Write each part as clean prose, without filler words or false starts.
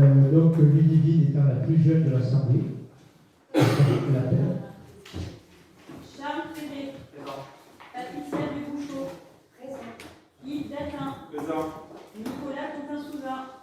Donc, Ludivine étant la plus jeune de l'Assemblée, je l'appelle. Charles Ferré. Présent. Patricia Dubouchot. Présent. Yves Datin. Présent. Nicolas Contin-Souza.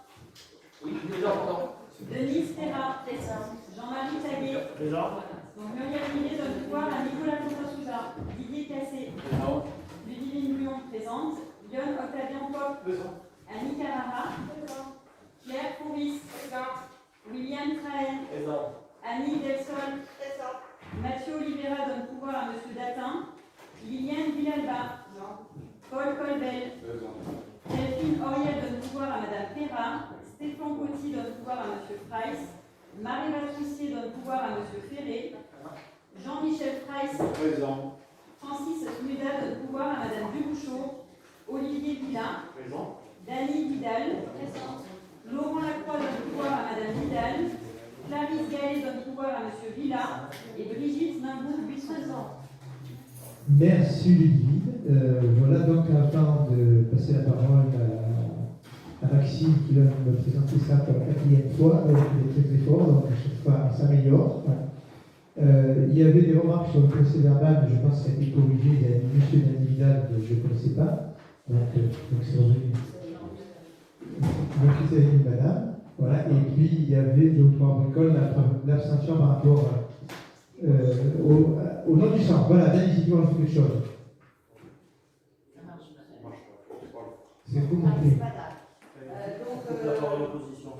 Oui, présent. Denise Ferrat. Présent. Jean-Marie Taguet. Présent. Donc Muriel Millet donne pouvoir à Nicolas Contin-Souza. Didier Cassé. Présent. Ludivine Bouillon présente. Yon Octavian Pop. Présent. Annie Carrara. Présent. Claire Couris. Présent. William Trahen. Présent. Annie Delsol. Présent. Mathieu Olivera donne pouvoir à M. Datin. Liliane Villalba. Paul Colbel. Présent. Delphine Auriel donne pouvoir à Mme Perra. Stéphane Coty donne pouvoir à M. Price. Marie Vatroussier donne pouvoir à M. Ferré. Jean-Michel Price. Présent. Francis Smuda donne pouvoir à Mme Dubouchot. Olivier Villa. Présent. Dany Vidal. Laurent Lacroix donne pouvoir à Mme Vidal. Clarisse Gallet donne pouvoir à M. Villa. Et Brigitte Nimbourg-Buisson. Merci Ludivine. Voilà donc avant de passer la parole à Maxime qui va me présenter ça pour la 4e fois. Il est très très fort, donc à chaque fois on s'améliore. Il y avait des remarques sur le procès verbal, mais je pense que ça a été corrigé. Il y a une monsieur Vidal que je ne connaissais pas. Donc c'est revenu. Donc c'est une madame. Voilà. Et puis il y avait 2 ou 3 bricoles, l'abstention par rapport au nom du sang. Voilà, Dany, si tu veux rajouter quelque chose. C'est vous Ah, compris. c'est pas grave. Donc, La parole d'opposition.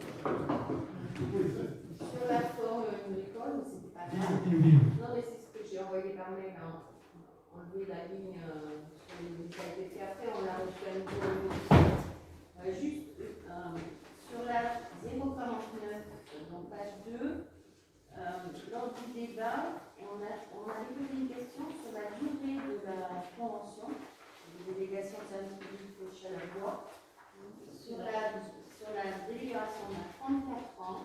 sur la forme de l'école, c'est pas grave. Oui. Non, mais c'est ce que j'ai envoyé par mail, enlever la ligne sur les détails. Et après, on l'a reçu à nouveau. Juste sur la 049, donc page 2, lors du débat, on a déposé une question sur la durée de la convention de délégation de service public au Chalabois. Sur la délibération, on a 34 ans.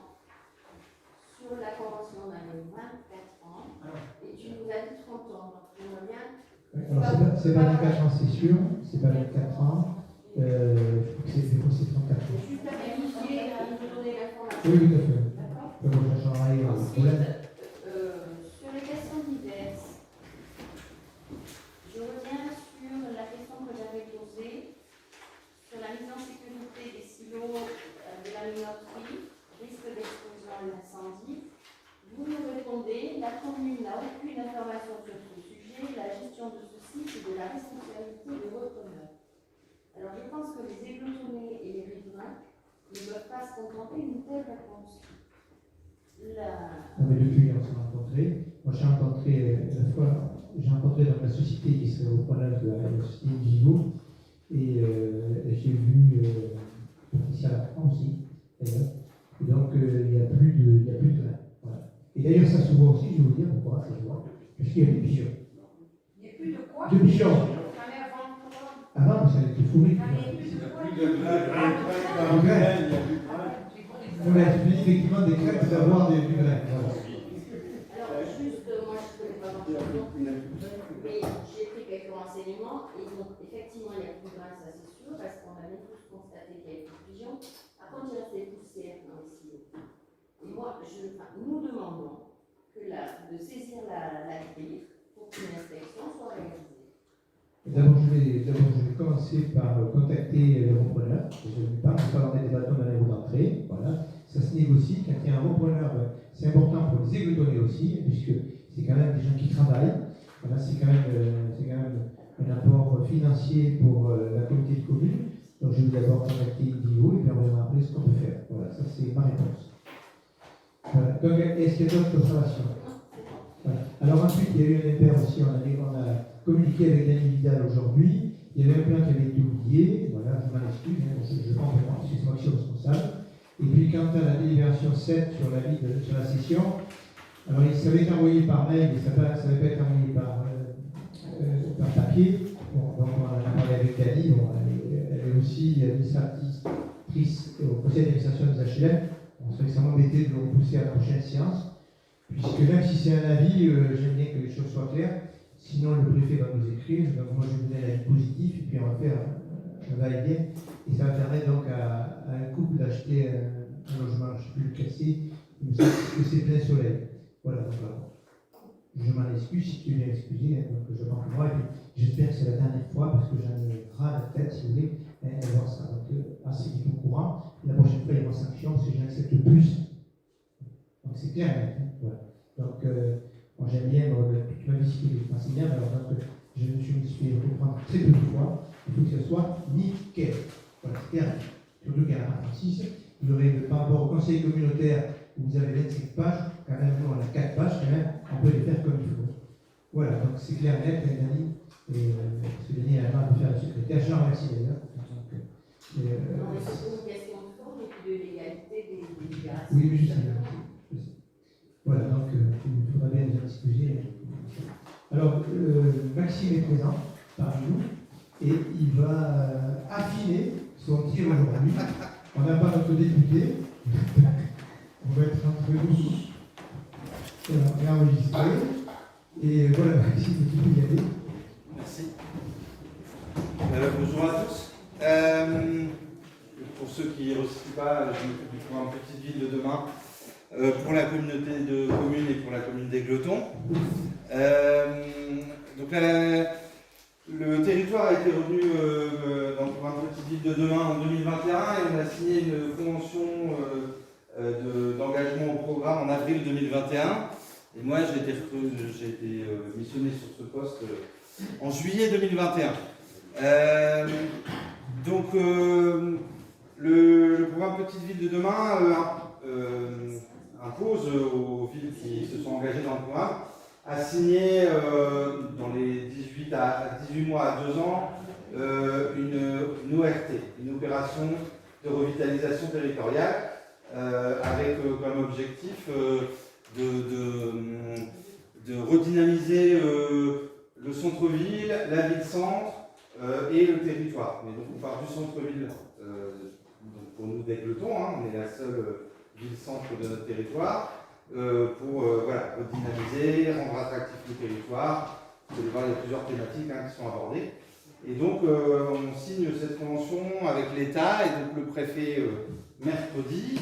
Sur la convention, on a 24 ans. Et tu nous as dit 30 ans. Donc, j'aimerais bien. Alors, c'est pas 24 ans, c'est sûr. C'est pas 24 ans. C'est 34 ans. C'est juste à vérifier, à nous donner l'information. Oui, tout à fait. D'accord. Bon, ça changera rien. Ensuite, sur les questions diverses, je reviens sur la question que j'avais posée sur la mise en sécurité des silos de la minoterie, risque d'explosion à l'incendie. Vous nous répondez, la commune n'a aucune information sur ce sujet, la gestion de ce site est de la responsabilité de repreneur. Alors je pense que les églotonnés et les riverains ne peuvent pas se contenter d'une telle réponse. Non, mais depuis, on s'est rencontrés. Moi, j'ai rencontré dans la société qui serait au preneur de la société Vivo. Et j'ai vu Patricia Lacroix aussi, d'ailleurs. Et donc, il n'y a plus de grains. Voilà. Et d'ailleurs, ça se voit aussi, je vais vous dire pourquoi ça se voit. Parce qu'il y a des pigeons. Il n'y a plus de quoi? De pigeons. Avant, ça a été fourré. On a effectivement des craintes d'avoir du grain. Voilà. Alors, juste, moi, je ne connais pas grand-chose, mais j'ai pris quelques renseignements, et donc, effectivement, il n'y a plus de grains, ça c'est sûr, parce qu'on avait tous constaté qu'il y avait plus de pigeons. Par contre, il y a des poussières dans les silos. Et moi, nous demandons de saisir la grille pour qu'une inspection soit réalisée. D'abord, je vais commencer par contacter le repreneur. Je ne vais pas leur mettre des bâtons dans les roues d'entrée. Voilà. Ça se négocie. Quand il y a un repreneur, c'est important pour les églotonnés aussi, puisque c'est quand même des gens qui travaillent. Voilà, c'est quand même un apport financier pour la communauté de communes. Donc, je vais d'abord contacter Vivo et puis on verra après ce qu'on peut faire. Voilà, ça c'est ma réponse. Voilà. Donc, est-ce qu'il y a d'autres observations? Voilà. Alors ensuite, il y a eu un impair aussi. On a communiqué avec Dany Vidal aujourd'hui. Il y avait un plan qui avait été oublié. Voilà, je m'en excuse, je prends pour moi, c'est moi qui suis responsable. Et puis, quant à la délibération 7 sur la session, alors ça avait été envoyé par mail, mais ça n'avait pas été envoyé par papier. Bon, donc, on en a parlé avec Dany. Bon, elle est aussi administratrice au conseil d'administration des HLM. On serait extrêmement embêté de le repousser à la prochaine séance, puisque même si c'est un avis, j'aime bien que les choses soient claires. Sinon, le préfet va nous écrire. Donc, moi, je vais vous donner l'avis positif, et puis on va faire un va-et-vient. Et ça va permettre donc à un couple d'acheter un logement, je ne sais plus le casser, il me semble que c'est plein soleil. Voilà, donc je m'en excuse si tu es bien excusé, hein, donc je prends pour moi, et puis j'espère que c'est la dernière fois, parce que j'en ai ras la tête, si vous voulez, et voir ça. Donc, assez vite au courant, la prochaine fois, il y aura sanction si je n'accepte plus. Donc c'est clair, hein, voilà. Donc, moi j'aime bien, toute ma vie, c'est bien, mais alors donc, je me suis fait reprendre très peu de fois, il faut que ce soit nickel. Voilà, c'est clair. Surtout qu'à Francis, vous aurez par rapport au conseil communautaire où vous avez 25 pages, quand même, nous on a 4 pages, quand même, on peut les faire comme il faut. Voilà, donc c'est clair, net, Dani, et parce que Dani a l'air de faire la secrétaire, je l'en remercie d'ailleurs. Non, mais c'est une question de forme et puis de l'égalité des délibérations. Oui, mais je sais. Voilà, donc il faudra bien nous en excuser. Alors, Maxime est présent parmi nous et il va affiner son tir aujourd'hui. On n'a pas notre député. On va être entre nous. On est enregistré. Et voilà, Maxime, tu peux y aller. Merci. Bonjour à tous. Pour ceux qui ne resituent pas, je m'occupe du programme Petite Ville de demain pour la communauté de communes et pour la commune d'Aigleton. Donc là, le territoire a été revenu dans le programme Petite Ville de demain en 2021 et on a signé une convention d'engagement au programme en avril 2021. Et moi, j'ai été missionné sur ce poste en juillet 2021. Donc, le programme Petite Ville de demain impose aux villes qui se sont engagées dans le programme à signer dans les 18 mois à 2 ans une ORT, une opération de revitalisation territoriale, avec comme objectif de redynamiser le centre-ville, la ville-centre et le territoire. Mais donc on part du centre-ville, donc pour nous d'Aigleton, on est la seule ville-centre de notre territoire, pour redynamiser, rendre attractif le territoire. Vous allez voir, il y a plusieurs thématiques qui sont abordées. Et donc on signe cette convention avec l'État et donc le préfet mercredi.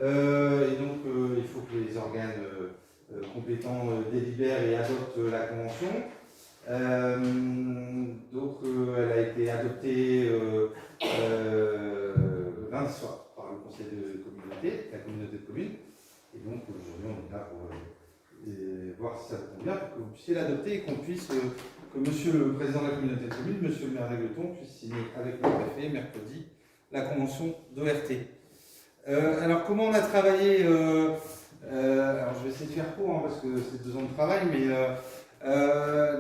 Et donc il faut que les organes compétents délibèrent et adoptent la convention. Donc elle a été adoptée lundi soir par le conseil de communauté, la communauté de communes. Et donc aujourd'hui on est là pour voir si ça vous convient, pour que vous puissiez l'adopter et qu'on puisse, que monsieur le président de la communauté de communes, monsieur le maire d'Aigleton, puisse signer avec le préfet mercredi la convention d'ORT. Alors comment on a travaillé alors je vais essayer de faire court parce que c'est 2 ans de travail, mais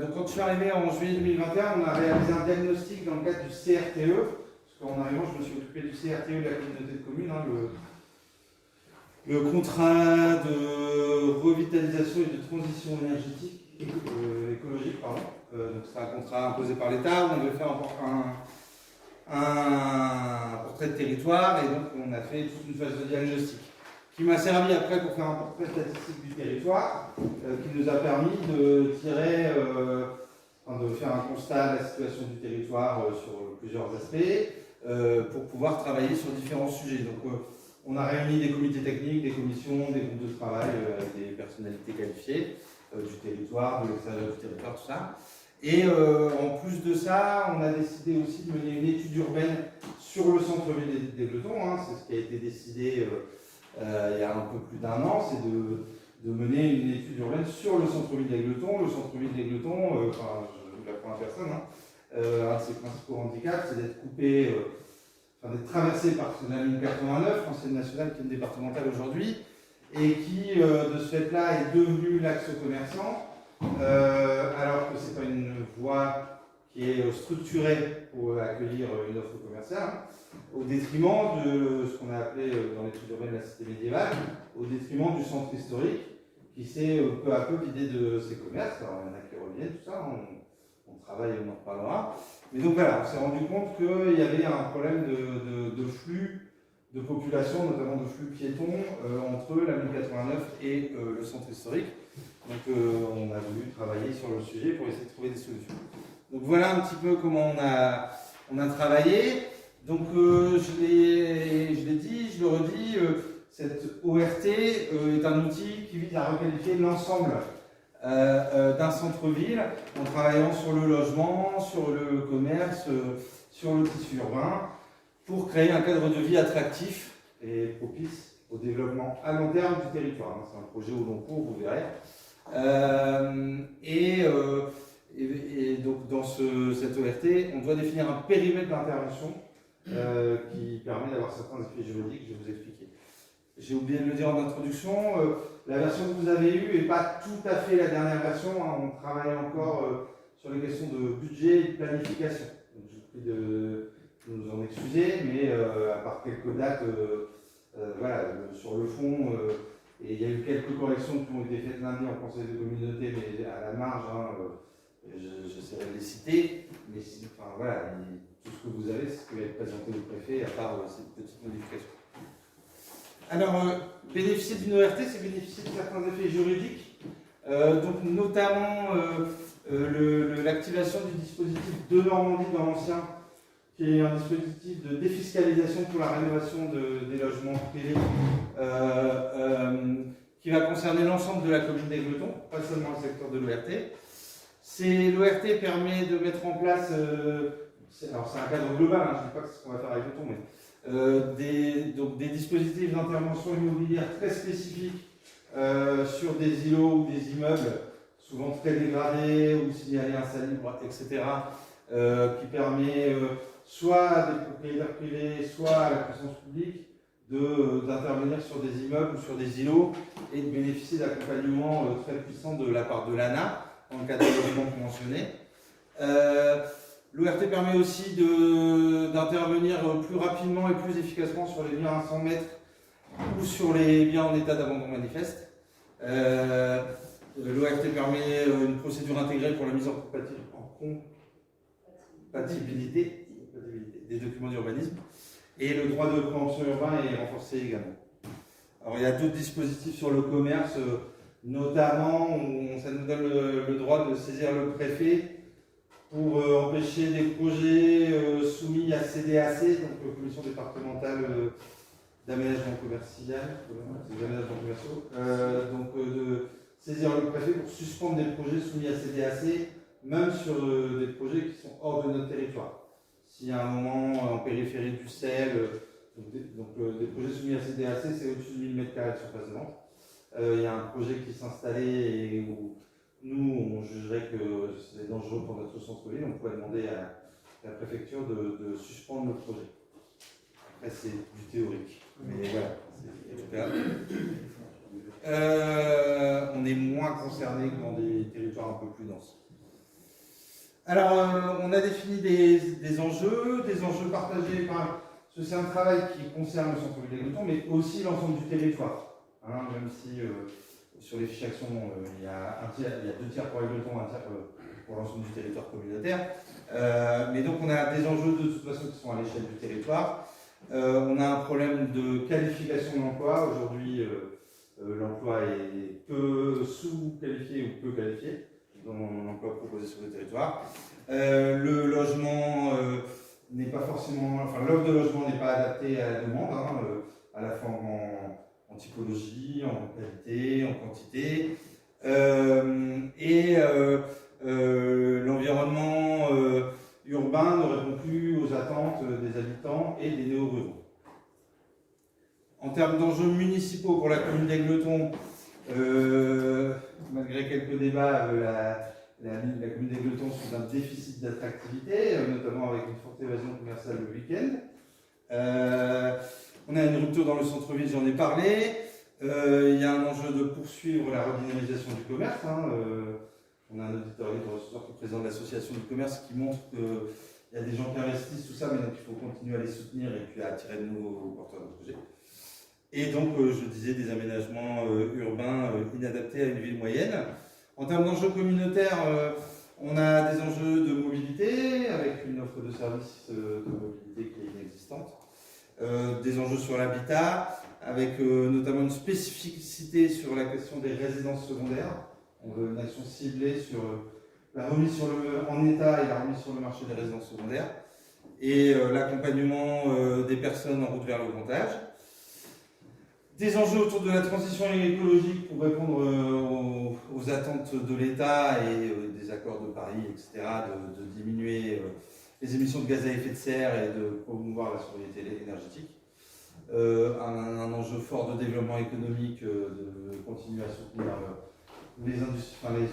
donc quand je suis arrivé en juillet 2021, on a réalisé un diagnostic dans le cadre du CRTE, parce qu'en arrivant je me suis occupé du CRTE de la communauté de communes, le contrat de revitalisation et de transition énergétique écologique, pardon. Donc c'est un contrat imposé par l'État où on devait faire un portrait de territoire, et donc on a fait toute une phase de diagnostic qui m'a servi après pour faire un portrait statistique du territoire, qui nous a permis de tirer, de faire un constat de la situation du territoire sur plusieurs aspects, pour pouvoir travailler sur différents sujets. Donc on a réuni des comités techniques, des commissions, des groupes de travail avec des personnalités qualifiées du territoire, de l'extérieur du territoire, tout ça. Et en plus de ça, on a décidé aussi de mener une étude urbaine sur le centre-ville d'Aigleton. C'est ce qui a été décidé il y a un peu plus d'1 an, c'est de mener une étude urbaine sur le centre-ville d'Aigleton. Le centre-ville d'Aigleton, je ne l'apprends à personne, un de ses principaux handicaps, c'est d'être coupé, d'être traversé par la ligne 89, ancienne nationale qui est une départementale aujourd'hui, et qui, de ce fait-là, est devenue l'axe commerçant, alors que ce n'est pas une voie qui est structurée pour accueillir une offre commerciale, au détriment de ce qu'on a appelé dans l'étude urbaine la cité médiévale, au détriment du centre historique, qui s'est peu à peu vidé de ses commerces. Alors il y en a qui reviennent, tout ça, on travaille et on en reparlera. Mais donc voilà, on s'est rendu compte qu'il y avait un problème de flux de population, notamment de flux piétons, entre la 1089 et le centre historique. Donc on a voulu travailler sur le sujet pour essayer de trouver des solutions. Donc voilà un petit peu comment on a travaillé. Donc je l'ai dit, je le redis, cette ORT est un outil qui vise à requalifier l'ensemble d'un centre-ville en travaillant sur le logement, sur le commerce, sur le tissu urbain, pour créer un cadre de vie attractif et propice au développement à long terme du territoire. C'est un projet au long cours, vous verrez. Et donc dans cette ORT, on doit définir un périmètre d'intervention qui permet d'avoir certains effets juridiques, je vais vous expliquer. J'ai oublié de le dire en introduction, la version que vous avez eue n'est pas tout à fait la dernière version, hein. On travaille encore sur les questions de budget et de planification. Donc, je vous prie de nous en excuser, mais à part quelques dates, voilà, sur le fond, et il y a eu quelques corrections qui ont été faites lundi en conseil de communauté, mais à la marge, hein, j'essaierai de les citer, mais enfin, voilà, tout ce que vous avez, c'est ce qui va être présenté au préfet, à part ces petites modifications. Alors, bénéficier d'une ORT, c'est bénéficier de certains effets juridiques, donc notamment l'activation du dispositif de Normandie dans l'ancien, qui est un dispositif de défiscalisation pour la rénovation des logements privés, qui va concerner l'ensemble de la commune d'Égletons, pas seulement le secteur de l'ORT. L'ORT permet de mettre en place, alors c'est un cadre global, hein, je ne dis pas que c'est ce qu'on va faire avec Égletons, mais des dispositifs d'intervention immobilière très spécifiques sur des îlots ou des immeubles, souvent très dégradés ou signalés insalubres, etc., qui permet soit à des propriétaires privés, soit à la puissance publique d'intervenir sur des immeubles ou sur des îlots et de bénéficier d'accompagnement très puissant de la part de l'ANA dans le cadre des logements conventionnés. L'ORT permet aussi d'intervenir plus rapidement et plus efficacement sur les biens à 100 mètres ou sur les biens en état d'abandon manifeste. L'ORT permet une procédure intégrée pour la mise en compatibilité des documents d'urbanisme. Et le droit de préemption urbain est renforcé également. Alors il y a d'autres dispositifs sur le commerce, notamment ça nous donne le droit de saisir le préfet pour empêcher des projets soumis à CDAC, donc Commission départementale d'aménagement commercial, des aménagements commerciaux, donc de saisir le préfet pour suspendre des projets soumis à CDAC, même sur des projets qui sont hors de notre territoire. S'il y a un moment en périphérie du sel, des projets soumis à CDAC, c'est au-dessus de 1000 m² de surface de vente. Il y a un projet qui s'installait et où nous, on jugerait que c'est dangereux pour notre centre-ville, on pourrait demander à la préfecture de suspendre le projet. Après, c'est du théorique, mais voilà. On est moins concerné que dans des territoires un peu plus denses. Alors, on a défini des enjeux partagés. C'est un travail qui concerne le centre-ville d'Égletons, mais aussi l'ensemble du territoire. Hein, même si sur les fiches actions, il y a 2 tiers pour Égletons, 1 tiers pour l'ensemble du territoire communautaire. Mais donc, on a des enjeux de toute façon qui sont à l'échelle du territoire. On a un problème de qualification de l'emploi. Aujourd'hui, l'emploi est peu sous-qualifié ou peu qualifié dans l'emploi proposé sur le territoire. Le logement n'est pas forcément, enfin l'offre de logement n'est pas adaptée à la demande, hein, à la fois en typologie, en qualité, en quantité, et l'environnement urbain ne répond plus aux attentes des habitants et des néo-ruraux. En termes d'enjeux municipaux pour la commune d'Égletons, malgré quelques débats, la commune d'Égletons sous un déficit d'attractivité, notamment avec une forte évasion commerciale le week-end. On a une rupture dans le centre-ville, j'en ai parlé. Il y a un enjeu de poursuivre la redynamisation du commerce. On a un auditeur qui est président de l'association du commerce qui montre qu'il y a des gens qui investissent, tout ça, mais donc il faut continuer à les soutenir et puis à attirer de nouveaux porteurs de projets. Et donc, je disais, des aménagements urbains inadaptés à une ville moyenne. En termes d'enjeux communautaires, on a des enjeux de mobilité, avec une offre de services de mobilité qui est inexistante. Des enjeux sur l'habitat, avec notamment une spécificité sur la question des résidences secondaires. On veut une action ciblée sur la remise en état et la remise sur le marché des résidences secondaires. Et l'accompagnement des personnes en route vers le grand âge. Des enjeux autour de la transition écologique pour répondre aux attentes de l'État et des accords de Paris, etc., de diminuer les émissions de gaz à effet de serre et de promouvoir la sobriété énergétique. Un enjeu fort de développement économique, de continuer à soutenir les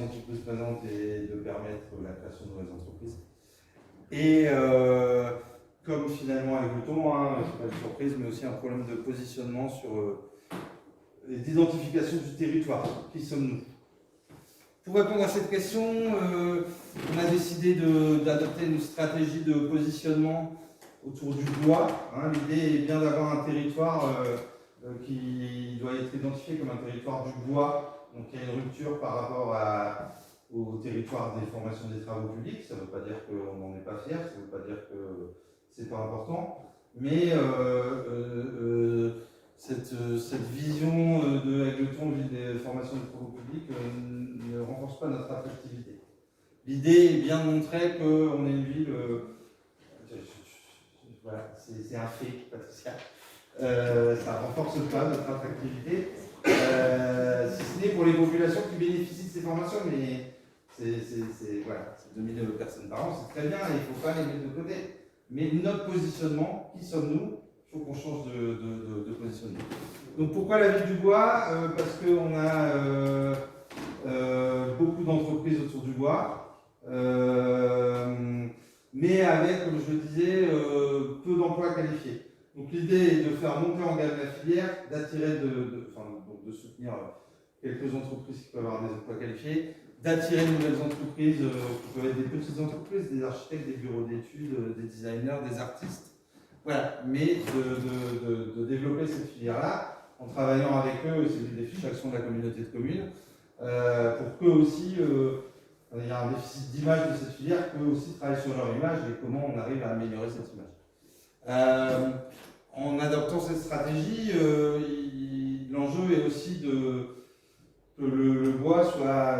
entreprises présentes et de permettre la création de nouvelles entreprises. Et comme finalement avec le thon, c'est pas une surprise, mais aussi un problème de positionnement sur d'identification du territoire. Qui sommes-nous? Pour répondre à cette question, on a décidé d'adopter une stratégie de positionnement autour du bois. L'idée est bien d'avoir un territoire qui doit être identifié comme un territoire du bois. Donc il y a une rupture par rapport au territoire des formations des travaux publics. Ça ne veut pas dire qu'on n'en est pas fier, ça ne veut pas dire que c'est pas important, mais cette vision avec le thon des formations des travaux publics ne renforce pas notre attractivité. L'idée est bien de montrer qu'on est une ville. Voilà, c'est un fait, Patricia. Ça renforce pas notre attractivité, si ce n'est pour les populations qui bénéficient de ces formations, mais voilà, c'est 2000 personnes par an, c'est très bien, il ne faut pas les mettre de côté. Mais notre positionnement, qui sommes-nous? Il faut qu'on change de positionnement. Donc pourquoi la ville du bois? Parce qu'on a beaucoup d'entreprises autour du bois, mais avec, comme je le disais, peu d'emplois qualifiés. Donc l'idée est de faire monter en gamme la filière, d'attirer, de soutenir quelques entreprises qui peuvent avoir des emplois qualifiés, d'attirer de nouvelles entreprises qui peuvent être des petites entreprises, des architectes, des bureaux d'études, des designers, des artistes. Voilà, mais de développer cette filière-là en travaillant avec eux, c'est des fiches actions de la communauté de communes, pour qu'eux aussi, il y a un déficit d'image de cette filière, qu'eux aussi travaillent sur leur image et comment on arrive à améliorer cette image. En adoptant cette stratégie, l'enjeu est aussi que le bois soit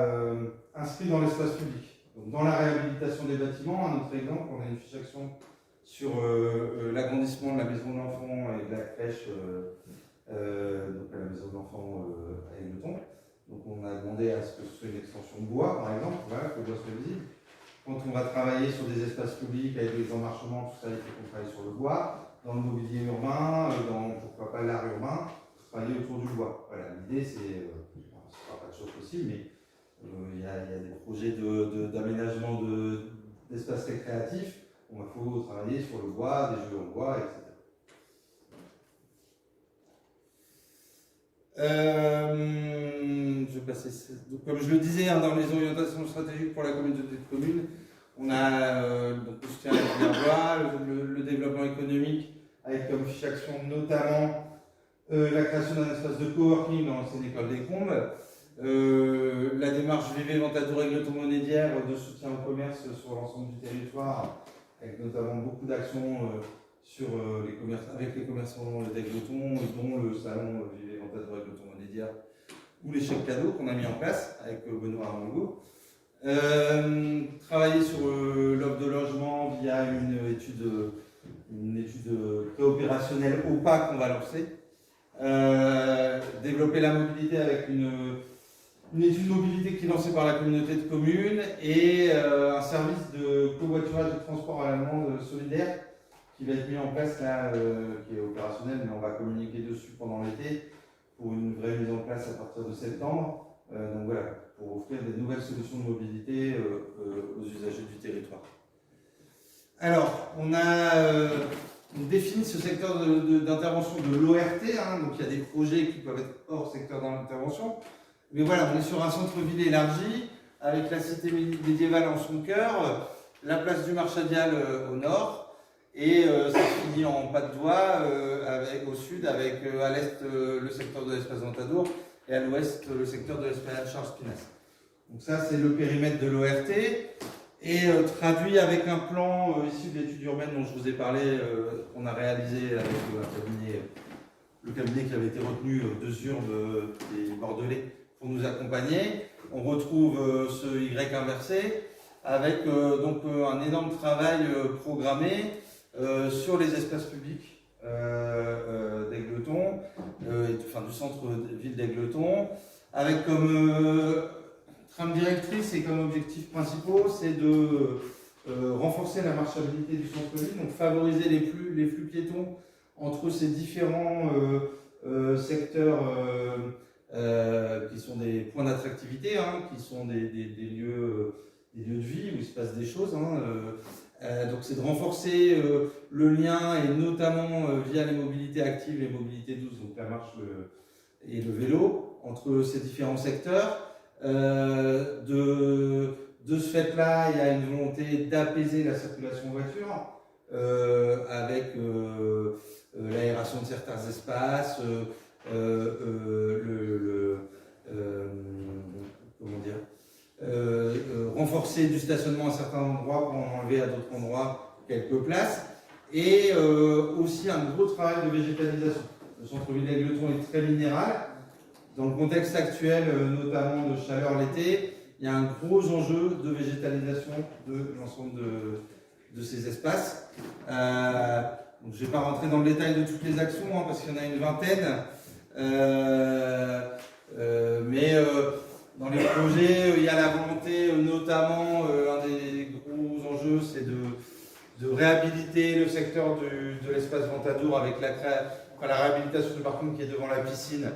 inscrit dans l'espace public. Donc, dans la réhabilitation des bâtiments, un autre exemple, on a une fiche action sur l'agrandissement de la maison de l'enfant et de la crèche, donc à la maison de l'enfant à Aigleton. Donc on a demandé à ce que ce soit une extension de bois, par exemple, voilà, que le bois soit visible. Quand on va travailler sur des espaces publics avec des emmarchements, tout ça, il faut qu'on travaille sur le bois. Dans le mobilier urbain, pourquoi pas l'art urbain, travailler autour du bois. Voilà, l'idée c'est, ce ne sera pas de choses possible, mais il y a des projets d'aménagement d'espaces récréatifs. Il faut travailler sur le bois, des jeux en bois, etc. Je vais passer. Donc, comme je le disais, dans les orientations stratégiques pour la communauté de communes, on a donc, le soutien à la filière bois, le développement économique, avec comme fiche action notamment la création d'un espace de coworking dans l'ancienne école des Combes, la démarche Vivez Ventadour Aigleton-Monédière de soutien au commerce sur l'ensemble du territoire, avec notamment beaucoup d'actions avec les commerçants d'Aigleton, dont le salon Vivez Ventadour Aigleton-Monédière ou les chèques cadeaux qu'on a mis en place avec Benoît Armango. Travailler sur l'offre de logement via une étude préopérationnelle OPA qu'on va lancer. Développer la mobilité avec une étude mobilité qui est lancée par la communauté de communes et un service de covoiturage et de transport à la demande solidaire qui va être mis en place là, qui est opérationnel, mais on va communiquer dessus pendant l'été pour une vraie mise en place à partir de septembre. Donc voilà, pour offrir des nouvelles solutions de mobilité aux usagers du territoire. Alors, on définit ce secteur d'intervention de l'ORT, donc il y a des projets qui peuvent être hors secteur d'intervention. Mais voilà, on est sur un centre-ville élargi, avec la cité médiévale en son cœur, la place du Marchadial au nord, et ça finit en Pas de Doigt, au sud, avec à l'est le secteur de l'Espace Ventadour, et à l'ouest le secteur de l'Esplanade Charles Spinasse. Donc ça, c'est le périmètre de l'ORT, et traduit avec un plan issu de l'étude urbaine dont je vous ai parlé, qu'on a réalisé avec le cabinet qui avait été retenu de Urbe et Bordelais pour nous accompagner. On retrouve ce Y inversé avec donc un énorme travail programmé sur les espaces publics d'Égletons, enfin du centre-ville d'Égletons, avec comme trame directrice et comme objectifs principaux, c'est de renforcer la marchabilité du centre-ville, donc favoriser les flux piétons entre ces différents secteurs qui sont des points d'attractivité, hein, qui sont des lieux de vie où il se passe des choses. Hein, donc c'est de renforcer le lien, et notamment via les mobilités actives, les mobilités douces, donc la marche et le vélo, entre ces différents secteurs. De ce fait-là, il y a une volonté d'apaiser la circulation voiture avec l'aération de certains espaces, renforcer du stationnement à certains endroits pour en enlever à d'autres endroits quelques places, et aussi un gros travail de végétalisation. Le centre-ville d'Égletons est très minéral. Dans le contexte actuel, notamment de chaleur l'été, il y a un gros enjeu de végétalisation de l'ensemble de ces espaces. Donc je ne vais pas rentrer dans le détail de toutes les actions, hein, parce qu'il y en a une vingtaine. Mais dans les projets, il y a la volonté, notamment, un des gros enjeux, c'est de réhabiliter le secteur de l'espace Ventadour avec la réhabilitation du parking qui est devant la piscine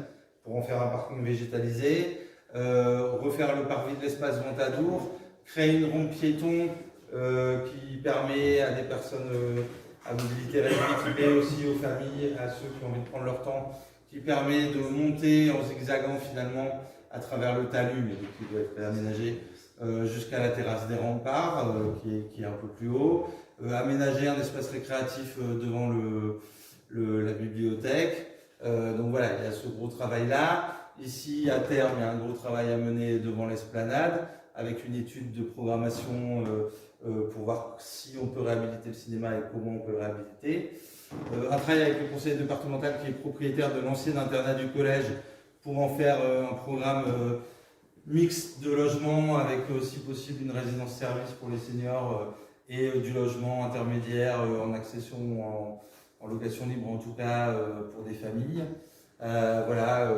pour en faire un parking végétalisé, refaire le parvis de l'espace Ventadour, créer une rampe piéton qui permet à des personnes à mobilité réduite, mais aussi aux familles, à ceux qui ont envie de prendre leur temps, qui permet de monter en zigzagant finalement à travers le talus, mais qui doit être réaménagé jusqu'à la terrasse des remparts, qui est un peu plus haut, aménager un espace récréatif devant la bibliothèque. Donc voilà, il y a ce gros travail-là. Ici, à terme, il y a un gros travail à mener devant l'esplanade, avec une étude de programmation pour voir si on peut réhabiliter le cinéma et comment on peut le réhabiliter. Un travail avec le conseil départemental qui est propriétaire de l'ancien internat du collège pour en faire un programme mixte de logement, avec si possible une résidence-service pour les seniors et du logement intermédiaire en accession ou en location libre, en tout cas pour des familles. Voilà,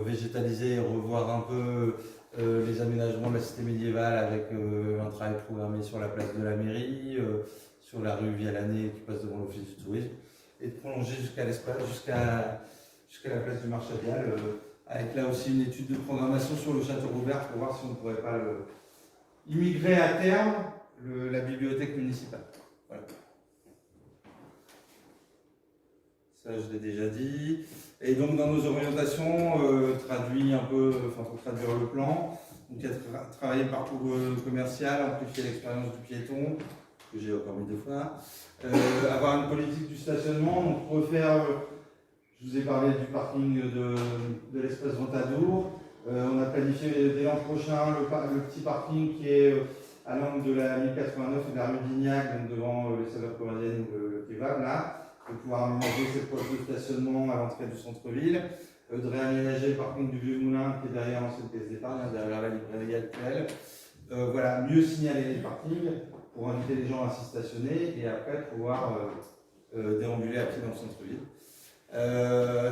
végétaliser, revoir un peu les aménagements de la cité médiévale avec un travail programmé sur la place de la mairie, sur la rue Vialané qui passe devant l'office du tourisme, et de prolonger jusqu'à la place du Marchavial, avec là aussi une étude de programmation sur le Château Robert pour voir si on ne pourrait pas immigrer à terme la bibliothèque municipale. Voilà. Ça, je l'ai déjà dit. Et donc, dans nos orientations, traduit un peu, pour traduire le plan, donc il y a travailler le parcours commercial, amplifier l'expérience du piéton, que j'ai encore mis 2 fois, avoir une politique du stationnement, donc refaire, je vous ai parlé du parking de l'espace Ventadour. On a planifié dès l'an prochain le petit parking qui est à l'angle de la 1089 et de la rue Dignac, donc devant les saveurs coréennes ou le kebab, là, de pouvoir aménager cette poche de stationnement à l'entrée du centre-ville, de réaménager le parking du Vieux Moulin qui est derrière l'ancienne caisse d'épargne, derrière la librairie actuelle. Voilà, mieux signaler les parkings pour inviter les gens à s'y stationner et après pouvoir déambuler à pied dans le centre-ville.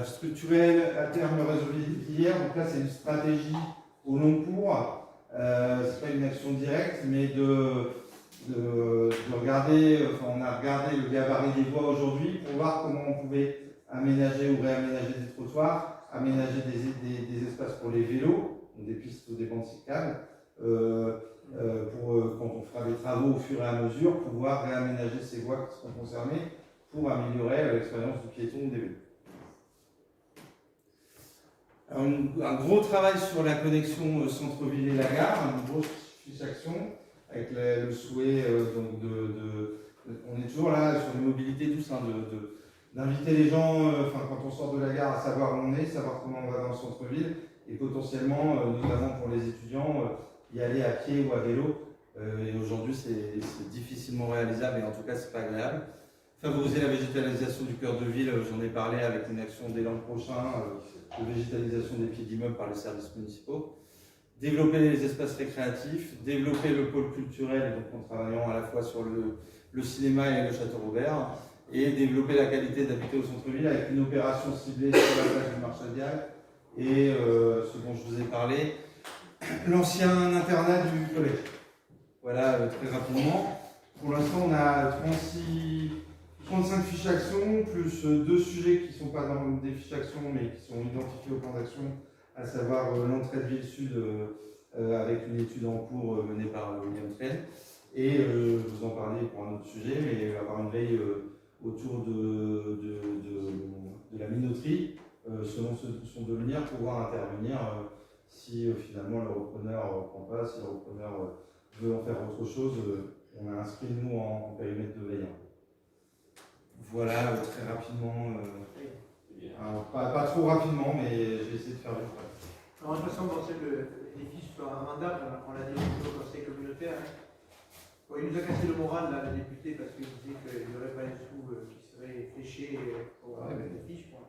Structurel à terme résolu hier, donc là c'est une stratégie au long cours, c'est pas une action directe, mais de regarder, on a regardé le gabarit des voies aujourd'hui pour voir comment on pouvait aménager ou réaménager des trottoirs, aménager des espaces pour les vélos, des pistes ou des bandes cyclables, pour quand on fera des travaux au fur et à mesure, pouvoir réaménager ces voies qui seront concernées pour améliorer l'expérience du piéton ou des vélos. Alors, un gros travail sur la connexion centre-ville et la gare, une grosse fiche action, avec le souhait on est toujours là sur les mobilités douces, hein, d'inviter les gens, quand on sort de la gare, à savoir où on est, savoir comment on va dans le centre-ville, et potentiellement, notamment pour les étudiants, y aller à pied ou à vélo. Et aujourd'hui, c'est difficilement réalisable, et en tout cas, c'est pas agréable. Favoriser la végétalisation du cœur de ville, j'en ai parlé avec une action dès l'an prochain, de végétalisation des pieds d'immeubles par les services municipaux. Développer les espaces récréatifs, développer le pôle culturel, donc en travaillant à la fois sur le cinéma et le Château Robert, et développer la qualité d'habiter au centre-ville avec une opération ciblée sur la place du Marchadial et ce dont je vous ai parlé, l'ancien internat du collège. Voilà, très rapidement. Pour l'instant, on a 35 fiches d'action, plus 2 sujets qui ne sont pas dans des fiches d'action, mais qui sont identifiés au plan d'action, à savoir l'entrée de ville sud avec une étude en cours menée par William Train. Et je vous en parlais pour un autre sujet, mais avoir une veille autour de la minoterie, selon son devenir, pouvoir intervenir si finalement le repreneur ne prend pas, si le repreneur veut en faire autre chose. On a inscrit nous en périmètre de veille. Voilà, très rapidement, alors, pas trop rapidement, mais j'ai essayé de faire vite. Alors, de toute façon, bon, les fiches sur un mandat, on l'a dit au conseil communautaire. Hein. Bon, il nous a cassé le moral, là, le député, parce qu'il disait qu'il n'y aurait pas un sous qui serait fléché pour les fiches. Bon.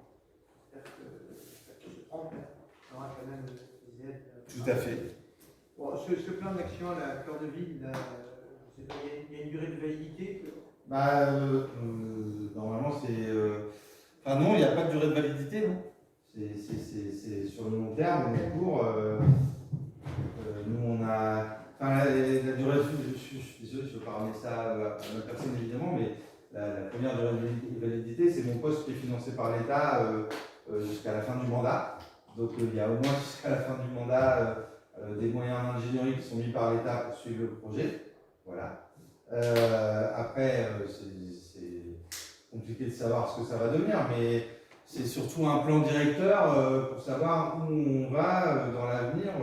J'espère qu'il se trompe. Hein. On aura quand même des aides. Tout à fait. Bon, ce plan d'action, la cœur de ville, il y a une durée de validité. Normalement, c'est. Enfin, non, il n'y a pas de durée de validité, non. C'est sur le long terme, on est court. Nous, on a. Enfin, la durée de. Je suis désolé, je ne veux pas ramener ça à ma personne, évidemment, mais la première durée de validité, c'est mon poste qui est financé par l'État jusqu'à la fin du mandat. Donc, il y a au moins jusqu'à la fin du mandat des moyens d'ingénierie qui sont mis par l'État pour suivre le projet. Voilà. Après, c'est compliqué de savoir ce que ça va devenir, mais c'est surtout un plan directeur pour savoir où on va dans l'avenir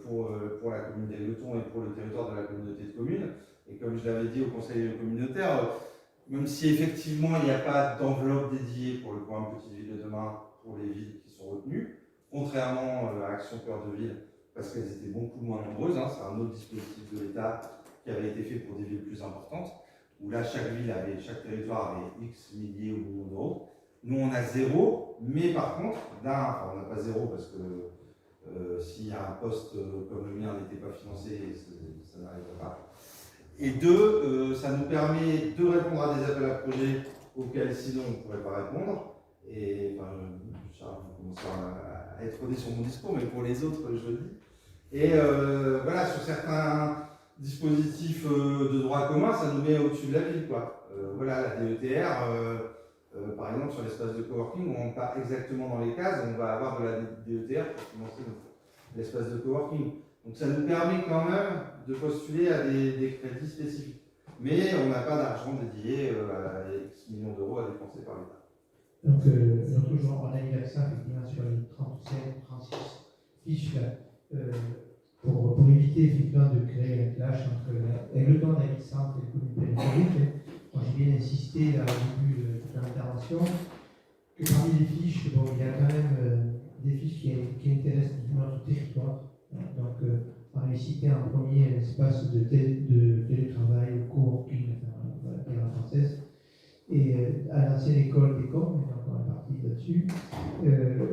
pour la commune d'Aigleton et pour le territoire de la communauté de communes. Et comme je l'avais dit au conseil communautaire, même si effectivement il n'y a pas d'enveloppe dédiée pour le programme Petite Ville de demain pour les villes qui sont retenues, contrairement à Action Cœur de Ville, parce qu'elles étaient beaucoup moins nombreuses, hein, c'est un autre dispositif de l'État qui avait été fait pour des villes plus importantes, où là chaque territoire avait X milliers ou millions d'euros. Nous on a 0, mais par contre, là, on n'a pas 0 parce que s'il y a un poste comme le mien n'était pas financé, ça n'arriverait pas. Et 2, ça nous permet de répondre à des appels à projets auxquels sinon on ne pourrait pas répondre. Et enfin, Charles, vous commencez à être rodé sur mon discours, mais pour les autres, je le dis. Et voilà, sur certains dispositifs de droit commun, ça nous met au-dessus de la ville, quoi. Voilà, la DETR, par exemple, sur l'espace de coworking, on ne rentre pas exactement dans les cases, on va avoir de la DETR pour financer l'espace de coworking. Donc ça nous permet quand même de postuler à des crédits spécifiques. Mais on n'a pas d'argent dédié à X millions d'euros à dépenser par l'État. Donc, toujours, on a mis l'accent effectivement sur les 36 fiches là, pour éviter effectivement de créer un clash entre Aigleton, la centre et les communes périphériques. Moi, j'ai bien insisté là, au début de l'intervention que parmi les fiches, bon, il y a quand même des fiches qui intéressent notre territoire. Donc, on avait cité en premier l'espace de télétravail, le coworking, la terre française, et à l'ancienne école des coms, mais donc on est parti là-dessus,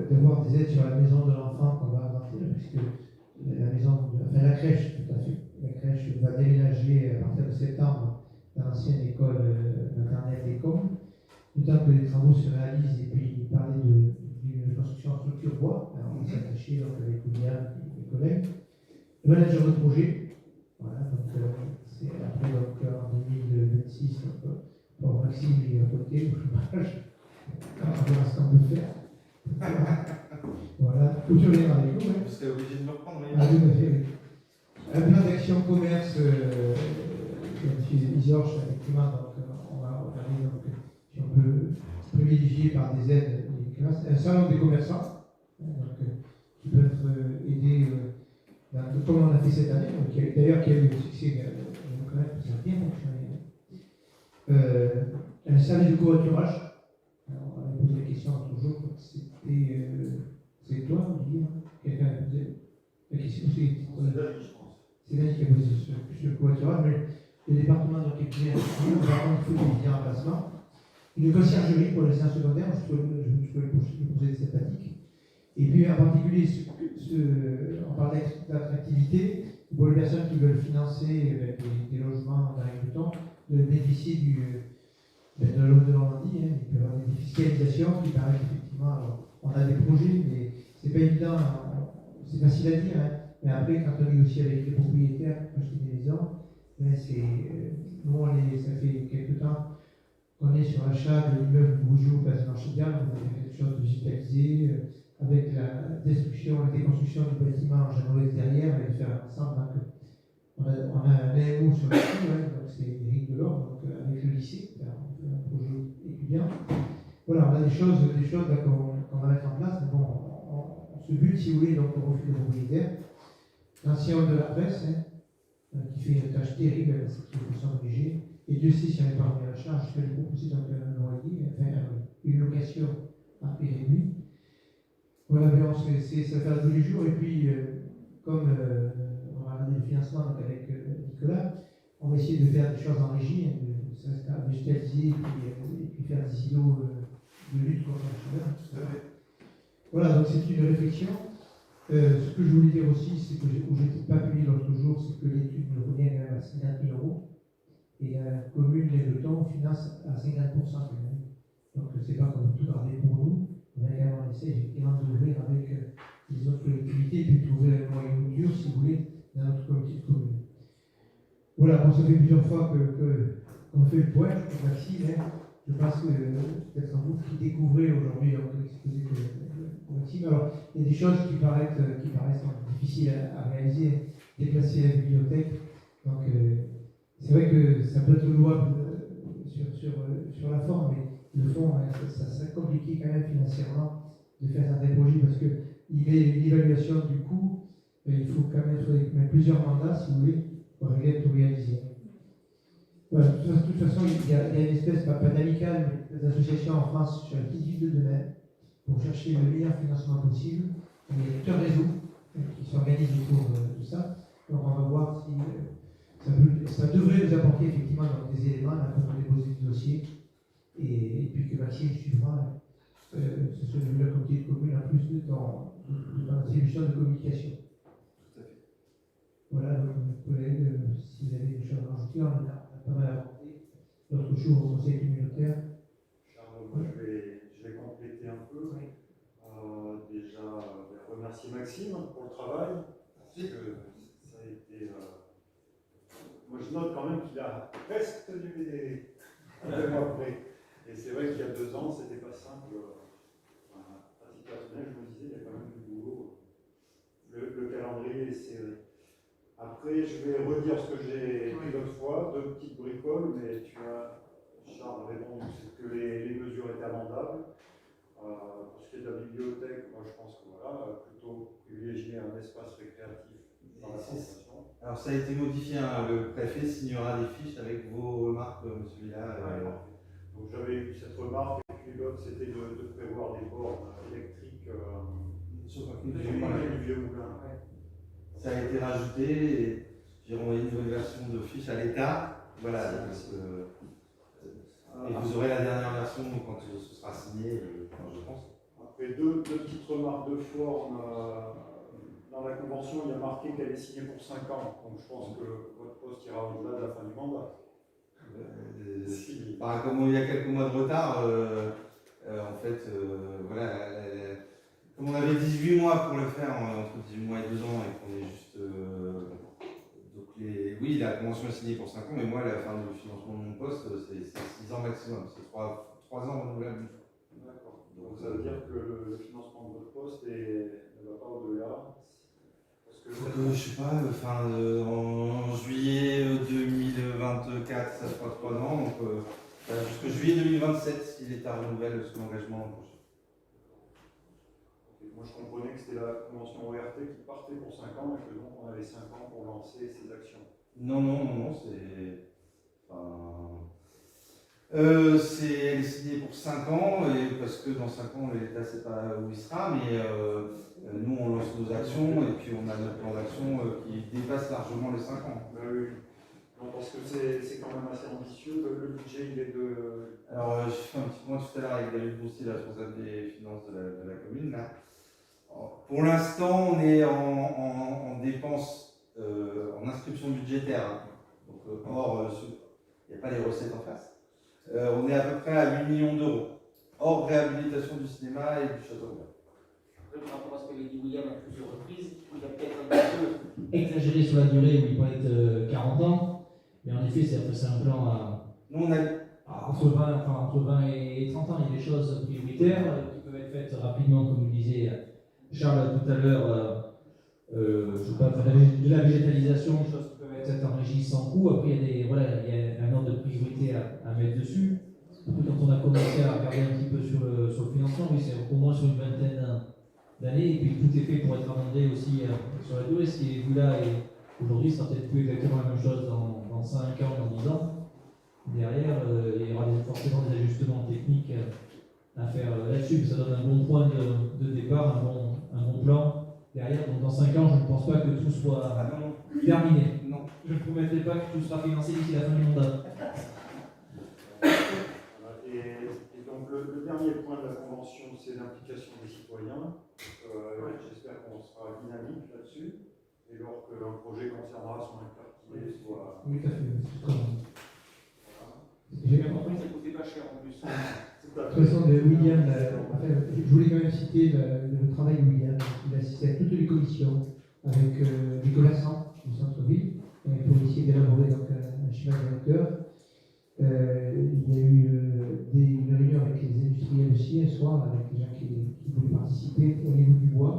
d'avoir des aides sur la maison de l'enfant qu'on va agrandir, puisque la crèche, tout à fait, la crèche va déménager à partir de septembre dans l'ancienne école maternelle des coms, le temps que les travaux se réalisent, et puis il parlait d'une construction en structure bois, alors on s'est attaché donc avec William et mes collègues. Le manager de projet, voilà, donc c'est après donc, en 2026, pour Maxime il est à côté, au chômage, on verra ce qu'on peut faire. Voilà, couturier avec nous. Vous serez obligé de me reprendre, oui. Ah, tout à fait, oui. Un plan d'action commerce, M. Isorge, effectivement, donc on va regarder donc, si on peut privilégier par des aides les classes. Un salon des commerçants, donc, qui peut être aidé. Comme on a fait cette année, d'ailleurs qui a eu le succès, quand même, ça a bien fonctionné. Un service de covoiturage, on a posé la question l'autre jour, c'est toi, Olivier, quelqu'un a posé la question, c'est Dani qui a posé ce covoiturage, mais le département donc, est bien on va avoir une foule en placement, une conciergerie pour les séances secondaires, je peux poser sympathique. Et puis en particulier, on parle d'attractivité, pour les personnes qui veulent financer des logements dans les temps, de bénéficier de la loi de Normandie, hein, il peut y avoir des défiscalisations qui paraissent effectivement. Alors, on a des projets, mais c'est pas évident, c'est facile à dire, hein, mais après, quand on négocie avec les propriétaires pour acheter des maisons, ben nous, ça fait quelques temps qu'on est sur l'achat de l'immeuble Bougeot, place de Marchigal, on a fait quelque chose de digitalisé, avec la destruction, la déconstruction du bâtiment en Genève derrière, et faire ensemble. On a un AMO sur le site, donc c'est Éric Delors, donc avec le lycée, on fait un projet étudiant. Voilà, on a des choses là, qu'on va mettre en place, mais bon, on se bute, si vous voulez, donc au refus des propriétaires. L'ancien homme de la presse, qui fait une tâche terrible, c'est qu'il faut s'en obliger. Et Dieu sait si on n'est pas remis à la charge, je vais lui proposer donc un loyer, une location à prix réduit. Voilà, mais ça fait tous les jours, et puis, comme on va regarder le financement donc avec Nicolas, on va essayer de faire des choses en régie, de végétaliser et puis faire des silos de lutte contre la chaleur. Voilà, donc c'est une réflexion. Ce que je voulais dire aussi, c'est que où je n'ai pas publié l'autre jour, c'est que l'étude nous revient quand même à 50 000 €. Et la commune, les Letons, finance à 50% quand même. Donc c'est pas qu'on peut tout garder pour nous. On va quand même essayer effectivement d'ouvrir avec les autres collectivités et puis de trouver un moyen dur, si vous voulez, dans notre comité de commune. Voilà, bon, ça fait plusieurs fois qu'on fait le point, Maxime, je pense que peut-être vous qui découvrez aujourd'hui l'exposé de Maxime. Alors, il y a des choses qui paraissent difficiles à réaliser, déplacer la bibliothèque. Donc, c'est vrai que ça peut être louable sur la forme, mais le fond, ça complique quand même financièrement de faire certains projets parce qu'il met une évaluation du coût, il faut quand même mettre plusieurs mandats, si vous voulez, pour arriver à tout réaliser. Voilà, de toute façon, il y a une espèce, pas d'amicale, mais d'association en France sur la petite ville de demain pour chercher le meilleur financement possible. Il y a tout un réseau qui s'organise autour de ça. Donc on va voir si ça devrait nous apporter effectivement des éléments là, pour déposer des dossiers et puis que Maxime suivra ce soit le comité de commune en plus dans la solution de communication. Tout à fait. Voilà, donc mes collègues, si vous avez des choses à rajouter, on a pas mal abordé. L'autre jour au conseil communautaire. Charles, moi je vais compléter un peu. Oui. Déjà, remercier Maxime pour le travail. Parce que ça a été. Moi je note quand même qu'il a presque tenu les délais. Un mois après. Et c'est vrai qu'il y a 2 ans, c'était pas simple. À titre personnel, je me disais, il y a quand même du boulot. Le calendrier est serré. Après, je vais redire ce que j'ai dit l'autre fois, 2 petites bricoles, mais tu as, Charles, répondu que les mesures étaient amendables. Pour ce qui est de la bibliothèque, moi je pense que voilà, plutôt privilégier un espace récréatif dans la formation. Alors ça a été modifié, hein, le préfet signera des fiches avec vos remarques, monsieur Villa. Donc j'avais eu cette remarque, et puis l'autre c'était de prévoir des bornes électriques du vieux moulin. Ça a été rajouté et j'ai renvoyé une nouvelle version de fiche à l'État. Voilà, donc, et vous aurez la dernière version quand ce sera signé, je pense. Après, deux petites remarques de forme. Dans la convention, il y a marqué qu'elle est signée pour 5 ans. Donc je pense que votre poste ira au-delà de la fin du mandat. Comme il y a quelques mois de retard, en fait, voilà, comme on avait 18 mois pour le faire, entre 18 mois et 2 ans, et qu'on est juste. Donc oui, la convention est signée pour 5 ans, mais moi, la fin du financement de mon poste, c'est 6 ans maximum. C'est 3 ans renouvelables. D'accord. Donc ça veut dire que le financement de votre poste ne va pas au-delà. Je sais pas, en juillet 2024, ça fera 3 ans, donc jusqu'au juillet 2027, si l'État renouvelle son engagement l'an prochain. Moi je comprenais que c'était la convention ORT qui partait pour 5 ans et que donc on avait 5 ans pour lancer ces actions. Non, c'est. Elle est signée pour 5 ans, et parce que dans 5 ans, l'État ne sait pas où il sera, mais nous on lance nos actions et puis on a notre plan d'action qui dépasse largement les 5 ans. Oui. Non, parce que c'est quand même assez ambitieux, le budget il est de... Alors je fais un petit point tout à l'heure avec David Broussy, le responsable des finances de la commune. Là. Pour l'instant, on est en dépenses, en inscription budgétaire. Donc, il n'y a pas les recettes en face. On est à peu près à 8 millions d'euros, hors réhabilitation du cinéma et du château Robert. Par rapport à ce que l'a dit William à plusieurs reprises, il a peut-être un petit peu Exagéré sur la durée où il parlait de 40 ans, mais en effet, c'est un plan Nous, on a entre 20 et 30 ans. Il y a des choses prioritaires qui peuvent être faites rapidement, comme le disait Charles tout à l'heure. Je sais pas, de la végétalisation, des choses qui peuvent être en régie sans coût. Après, il y a un ordre de priorité à mettre dessus. Quand on a commencé à regarder un petit peu sur le financement, oui, c'est au moins sur une vingtaine d'années, et puis tout est fait pour être amendé aussi sur la durée. Ce qui est vu là et aujourd'hui, ça sera peut-être plus exactement la même chose dans 5 ans, dans 10 ans. Derrière, il y aura forcément des ajustements techniques à faire là-dessus, mais ça donne un bon point de départ, un bon plan. Derrière, donc dans 5 ans, je ne pense pas que tout soit terminé. Non. Je ne promettrai pas que tout sera financé d'ici la fin du mandat. Et donc le dernier point de la convention, c'est l'implication des citoyens. J'espère qu'on sera dynamique là-dessus. Et lors qu'un projet concernera son quartier, soit... Oui, tout à fait. J'ai bien compris que ça ne coûtait pas cher en plus. De toute façon, William, je voulais quand même citer le travail de William. Il a assisté à toutes les commissions avec les commerçants du centre-ville pour essayer d'élaborer un schéma directeur. Il y a eu une réunion avec les industriels aussi un soir, avec les gens qui voulaient participer au niveau du bois.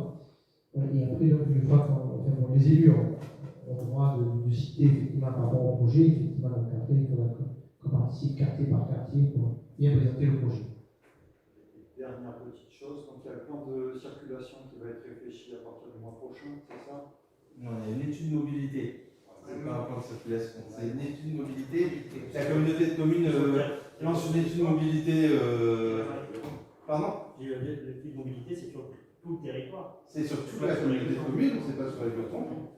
Et après, donc, une fois que les élus ont le droit de citer effectivement par rapport au projet, effectivement, donc après, il faudra qu'on participe quartier par quartier pour bien présenter le projet. Dernière petite chose, donc il y a le plan de circulation qui va être réfléchi à partir du mois prochain, c'est ça? Non, il y a une étude mobilité. C'est pas un plan de circulation, c'est une étude mobilité. La communauté de communes lance une étude mobilité. Pardon? L'étude mobilité, c'est sur tout le territoire. C'est sur toute la communauté de communes, c'est pas sur Aigleton.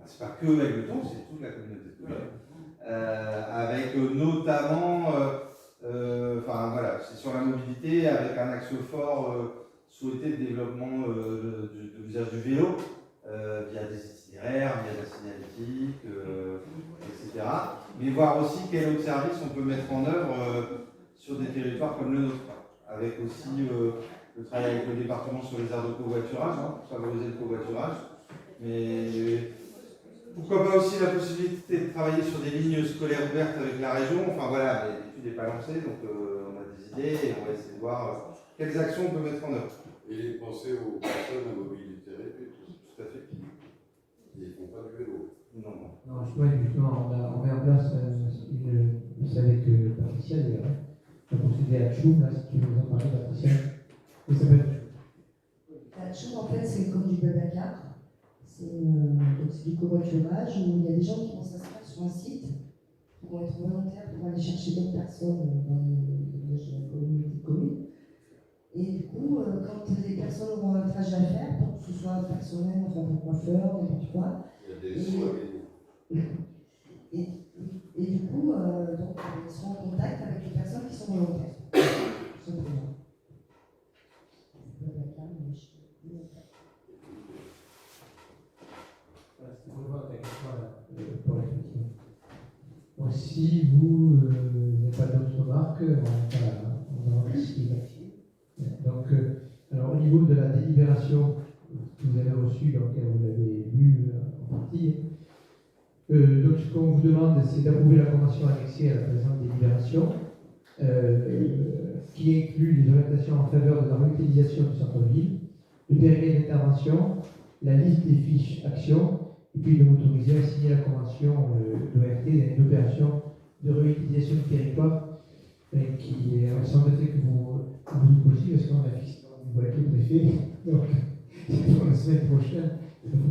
C'est pas que Aigleton, c'est toute la communauté de communes. Avec notamment, voilà, c'est sur la mobilité avec un axe fort souhaité de développement de l'usage du vélo via des itinéraires, via la signalétique, etc. Mais voir aussi quel autre service on peut mettre en œuvre sur des territoires comme le nôtre, avec aussi le travail avec le département sur les aires de covoiturage, pour favoriser le covoiturage. Mais pourquoi pas aussi la possibilité de travailler sur des lignes scolaires ouvertes avec la région. Enfin voilà, l'étude n'est pas lancée, donc on a des idées et on va essayer de voir quelles actions on peut mettre en œuvre. Et penser aux personnes à mobilité réduite, tout à fait, qui ne font pas du vélo. Non. Non, justement, on met en place c'est avec Patricia d'ailleurs, on a procédé à Tchoum, là, si tu veux en parler, Patricia. Et ça s'appelle Tchoum, en fait, c'est comme du Blablacar. C'est du covoiturage où il y a des gens qui vont s'inscrire sur un site, qui vont être volontaires pour aller chercher d'autres personnes dans les communautés de communes. Et du coup, quand les personnes auront un trajet à faire, pour que ce soit personnel, enfin pour coiffeur, n'importe quoi. Il y a des sous à gagner. Et du coup, donc, ils seront en contact avec les personnes qui sont volontaires. Tout simplement. Bon, si vous n'avez pas d'autres remarques, on va remercier Maxime. Donc, alors au niveau de la délibération que vous avez reçue, donc vous l'avez lu en partie. Donc ce qu'on vous demande, c'est d'approuver la convention annexée à la présente délibération, qui inclut les orientations en faveur de la revitalisation du centre-ville, le périmètre d'intervention, la liste des fiches actions, et puis de m'autoriser à signer la convention d'ORT, une opération de revitalisation du territoire, qui semblerait que vous opposiez, parce qu'on a fixé vous avec le préfet, donc c'est pour la semaine prochaine, donc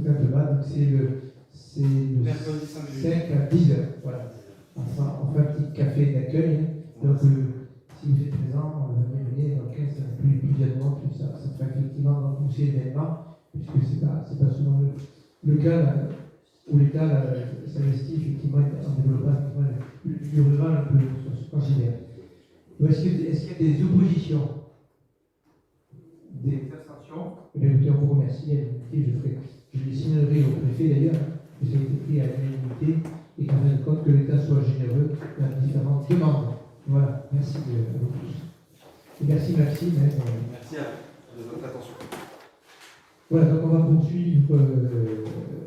c'est le mercredi 5 à 10h, voilà. Enfin, on fait un petit café d'accueil, donc si vous êtes présent, venez, donc ça plus immédiatement, plus ça fera effectivement pousser l'événement, puisque c'est pas souvent le cas où l'État s'investit effectivement en développant du rural un peu se considère. Est-ce qu'il y a des oppositions? Des abstentions? Eh bien, écoutez, on vous remercie. Je les signalerai au préfet d'ailleurs, que ça a été pris à l'unanimité et qu'en fin de compte que l'État soit généreux dans les différentes demandes. Voilà, merci à vous tous. Et merci Maxime. Merci à vous de votre attention. Voilà, donc on va poursuivre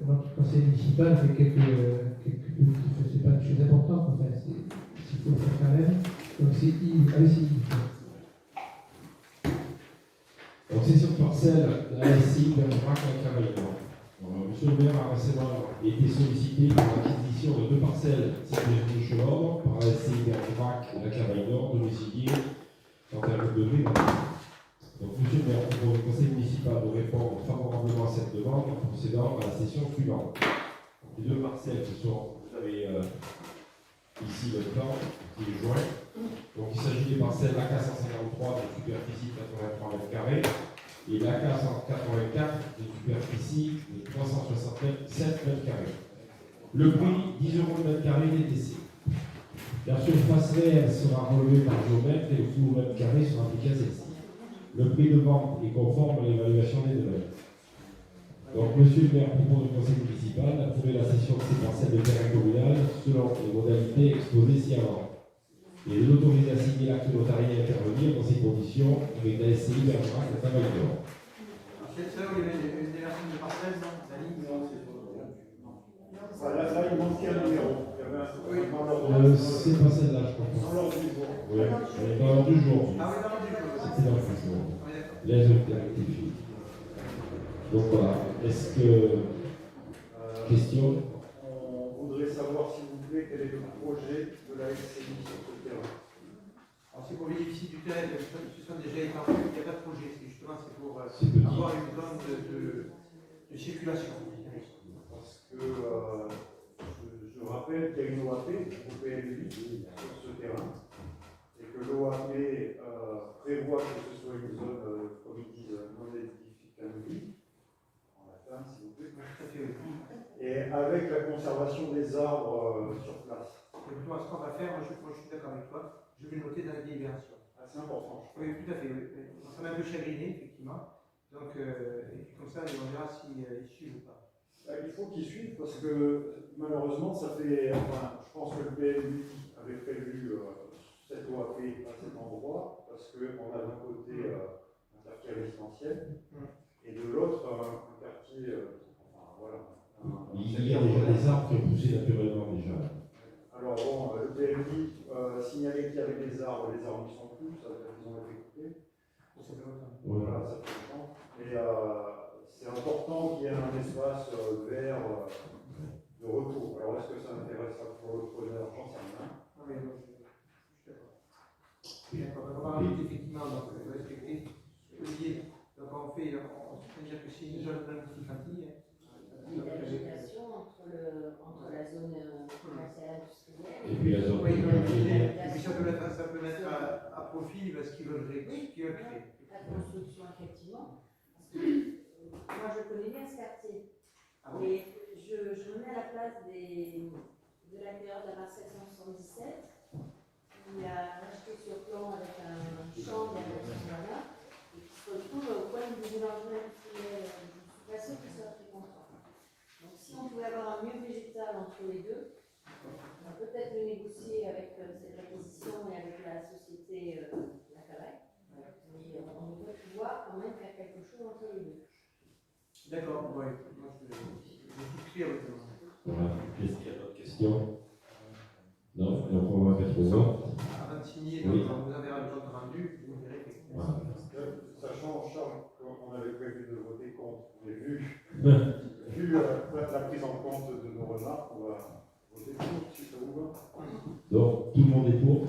notre conseil municipal avec quelques c'est pas des choses importantes, enfin, s'il faut le faire quand même. Donc c'est Yves, allez-y. Donc c'est sur parcelle de la SCI de Cavaillon. Monsieur le maire a récemment été sollicité pour l'acquisition de 2 parcelles situées rue Chelobre par la SCI de la Cavaillon, domiciliée dans un groupe de rue. Donc monsieur le maire propose au conseil municipal de répondre favorablement à cette demande en procédant à la session suivante. Donc, les 2 parcelles qui sont, vous avez ici le plan qui est joint. Donc il s'agit des parcelles AK153 de superficie 83 m² et l'AK184 de superficie de 367 m². Le prix 10 € le mètre carré DTC. La surface réelle sera relevée par géomètre et le coût au mètre carré sera appliqué à celle-ci. Le prix de vente est conforme à l'évaluation des domaines. Donc, monsieur le maire propose au conseil municipal d'approuver la cession de ces parcelles de terrain communal selon les modalités exposées ci-avant. Et de l'autoriser à signer l'acte notarié et intervenir dans ces conditions avec la SCI Bergerac de Cavaillon. C'est là où il y avait une déversion de parcelles, non? La ligne, non, c'est Là, il manquait un numéro. Il y avait c'est pas celle-là, je crois. Dans l'ordre du jour. Oui, elle est dans l'ordre du jour. Ah oui, dans l'ordre du jour. C'était dans le jour. Les autres rectifient. Donc voilà. Est-ce que. Question? On voudrait savoir, s'il vous plaît, quel est le projet de la SCI sur ce terrain. Alors c'est pour bénéficier du terrain, que ce soit déjà étendu, il n'y a pas de projet. Justement, c'est pour avoir une zone de circulation. Parce que je rappelle qu'il y a une OAP au PLU sur ce terrain et que l'OAP prévoit que ce soit une zone, comme ils disent, non édificable, en latin, s'il vous plaît, et avec la conservation des arbres sur place. Et plutôt, ce qu'on va faire, moi je suis d'accord avec toi, je vais le noter dans la délibération. Ah, c'est important. Oui, tout à fait. Oui. Ça m'a un peu chagriné, effectivement. Donc, et puis comme ça, on verra s'ils suivent ou pas. Il faut qu'ils suivent parce que malheureusement, ça fait. Enfin, je pense que le PLU avait prévu cette OAP à cet endroit parce qu'on a d'un côté un quartier résidentiel et de l'autre un quartier. Enfin, voilà. Il y a déjà des arbres qui ont poussé naturellement déjà. Alors bon, le PLU signalait qu'il y avait des arbres n'y sont plus, ça veut dire qu'ils ont été coupés. Voilà, ça fait longtemps. Et c'est important qu'il y ait un espace vert de retour. Alors est-ce que ça intéressera pour le preneur? J'en sais rien. Oui, je suis d'accord. On va rajouter effectivement, donc respecter Olivier. Donc on peut dire que c'est une zone d'indicatif. Il y a la végétation entre la zone commerciale industrielle et puis la zone et puis ça peut mettre à profit ce qu'ils veulent créer. La construction, effectivement. Moi, je connais bien ce quartier. Et je me mets à la place de l'acquéreur de la parcelle 177 qui a acheté sur plan avec un champ derrière et qui se retrouve au coin du boulangerie industriel. Je suis pas sûre qu'il soit très content. Donc, si on pouvait avoir un mieux végétal entre les deux, on va peut-être le négocier avec cette acquisition et avec la société La Cavaille. Mais on devrait pouvoir quand même faire quelque chose entre les deux. D'accord, oui. Moi, je souscris à votre demande. Voilà. Est-ce qu'il y a d'autres questions? Non, donc on va mettre aux notes. Avant de signer, Oui. on vous enverra le compte rendu, vous verrez effectivement. Voilà. Sachant, Charles, qu'on avait prévu de voter contre, mais vu la prise en compte de nos remarques, on va voter pour, si ça vous va. Donc tout le monde est pour?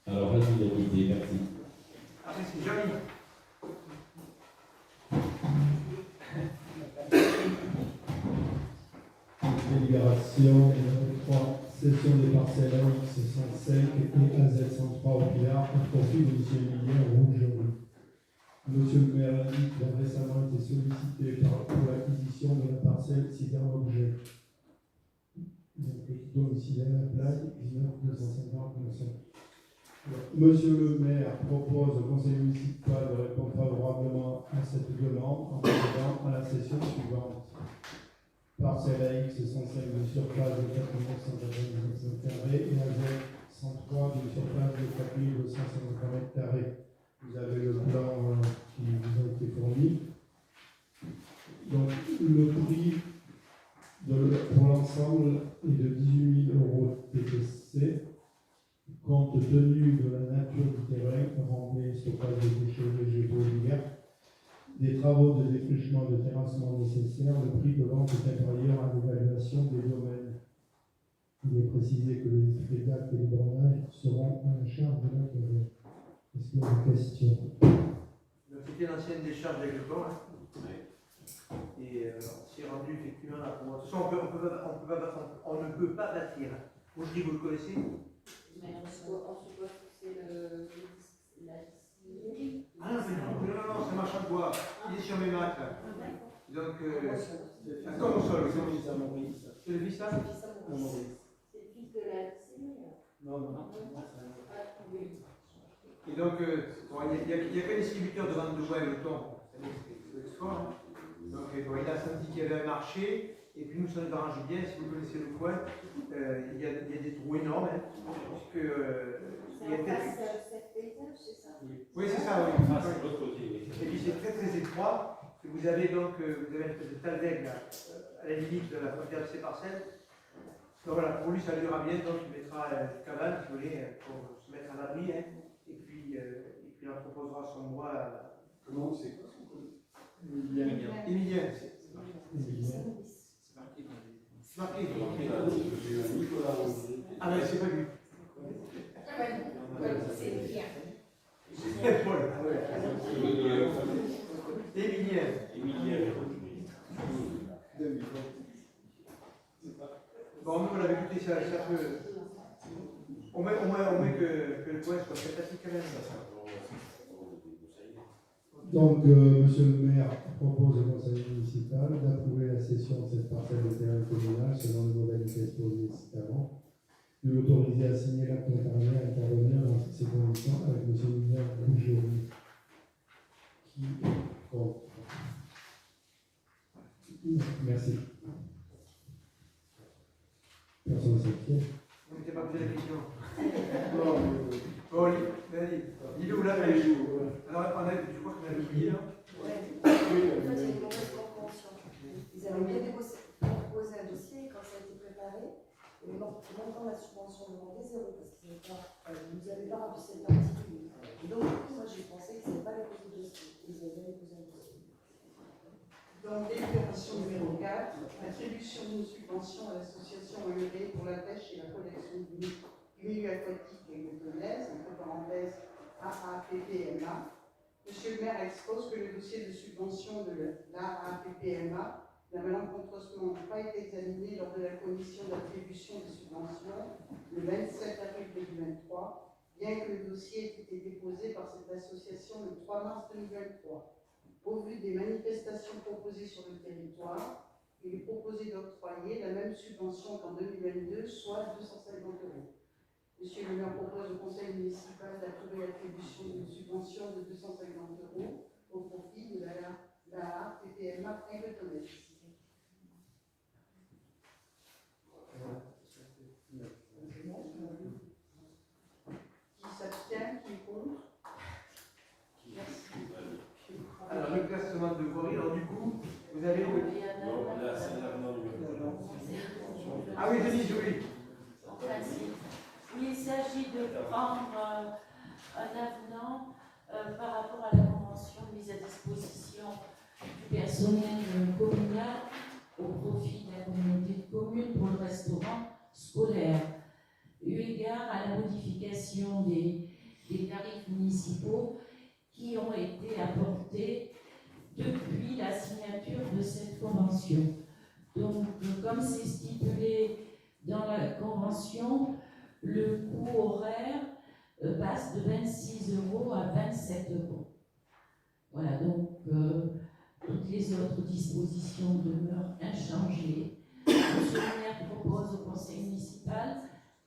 Alors l'unanimité, merci. Après, c'est joli. Délibération numéro 3, cession des parcelles AX 105 et AZ 103 au Pilar, au profit de M. Emilien Rougerie. Monsieur le maire indique qu'il a récemment été sollicité pour l'acquisition de la parcelle Citerne-Objet. Donc, domicile à la plaque, 19 250 900. Monsieur le maire propose au conseil municipal de répondre favorablement à cette demande en procédant à la session suivante. Parcelle AX 105 de surface de 4999 m² et AZ 103 d'une surface de 4153 mètres carrés. Vous avez le plan qui vous a été fourni. Donc le prix pour l'ensemble est de 18 000 € TTC, compte tenu de la nature du terrain, rempli, stockage de déchets végétaux d'hiver, des travaux de défrichement de terrassement nécessaires, le prix de vente est inférieur à l'évaluation des domaines. Il est précisé que les spectacles et les bornages seront à la charge de l'acquéreur. Est-ce qu'il y a des questions? Donc c'était l'ancienne décharge agricole. Hein. Et on s'est rendu effectivement là pour. De toute façon, on ne peut pas bâtir. Moi je dis, vous le connaissez? Mais on suppose que c'est la distillerie. Ah non, c'est marchand de bois. Il est sur mes maths là. Donc, comme au sol. C'est le fils là? C'est le fils de la distillerie. Non. Et donc, il n'y a que les distributeurs de vente de bois et le thon. C'est l'export. Donc, il a senti qu'il y avait un marché. Et puis nous, ça nous arrange bien. Si vous connaissez le coin, il y a des trous énormes. Hein, puisque, c'est en face cette paysage, c'est ça? Oui, c'est ça, oui. C'est l'autre côté, oui. Et puis c'est très très étroit. Et vous avez donc une espèce de talweg à la limite de la frontière de ces parcelles. Donc voilà, pour lui ça lui ira bien, donc il mettra une cabane, si vous voulez, pour se mettre à l'abri. Hein, et puis il en proposera son bois. Comment c'est quoi Emilien. C'est marqué. Ah mais c'est pas lui. C'est bien. Paul. Emilien. Bon, nous, on l'avait écouté, ça peut. On met que le point soit sympathique quand même. Donc, monsieur le maire propose au conseil municipal d'approuver la cession de cette parcelle de terrain communal selon les modalités exposées précédemment, de l'autoriser à signer l'acte notarial et à intervenir dans ces conditions avec monsieur le maire Rougerie. Qui est contre? Merci. Personne ne s'abstient. On n'était pas posé la question. Bon, dis-le où là, mais alors, je crois qu'on a oublié là. Ouais. En fait, il y a une mauvaise compréhension. Ils avaient bien déposé un dossier quand ça a été préparé. Et le montant de la subvention demandée, zéro, parce qu'ils nous avaient pas rempli cette partie. Et donc, du coup, moi, j'ai pensé qu'ils n'avaient pas déposé de dossier. Ils avaient bien déposé un dossier. Donc, délibération numéro 4, attribution d'une subvention à l'association EED pour la pêche et la protection du milieu aquatique et métonnaise, entre parenthèses AAPPMA. Monsieur le maire expose que le dossier de subvention de l'AAPPMA n'a malencontreusement pas été examiné lors de la commission d'attribution des subventions le 27 avril 2023, bien que le dossier ait été déposé par cette association le 3 mars 2023. Au vu des manifestations proposées sur le territoire, il est proposé d'octroyer la même subvention qu'en 2022, soit 250 €. Monsieur le maire propose au conseil municipal d'approuver l'attribution d'une subvention de 250 € au profit de la PPMA Aigletonnet. Qui s'abstient, qui est contre? Merci. Alors, le classement de Cory, alors du coup, vous avez. Non, là, c'est l'avenant numéro 1. Ah oui, Denise, oui. En principe. Oui, il s'agit de prendre un avenant par rapport à la convention mise à disposition du personnel communal au profit de la communauté de communes pour le restaurant scolaire. Eu égard à la modification des tarifs municipaux qui ont été apportés depuis la signature de cette convention. Donc, comme c'est stipulé dans la convention, le coût horaire passe de 26 € à 27 €. Voilà, donc toutes les autres dispositions demeurent inchangées. Monsieur le maire propose au conseil municipal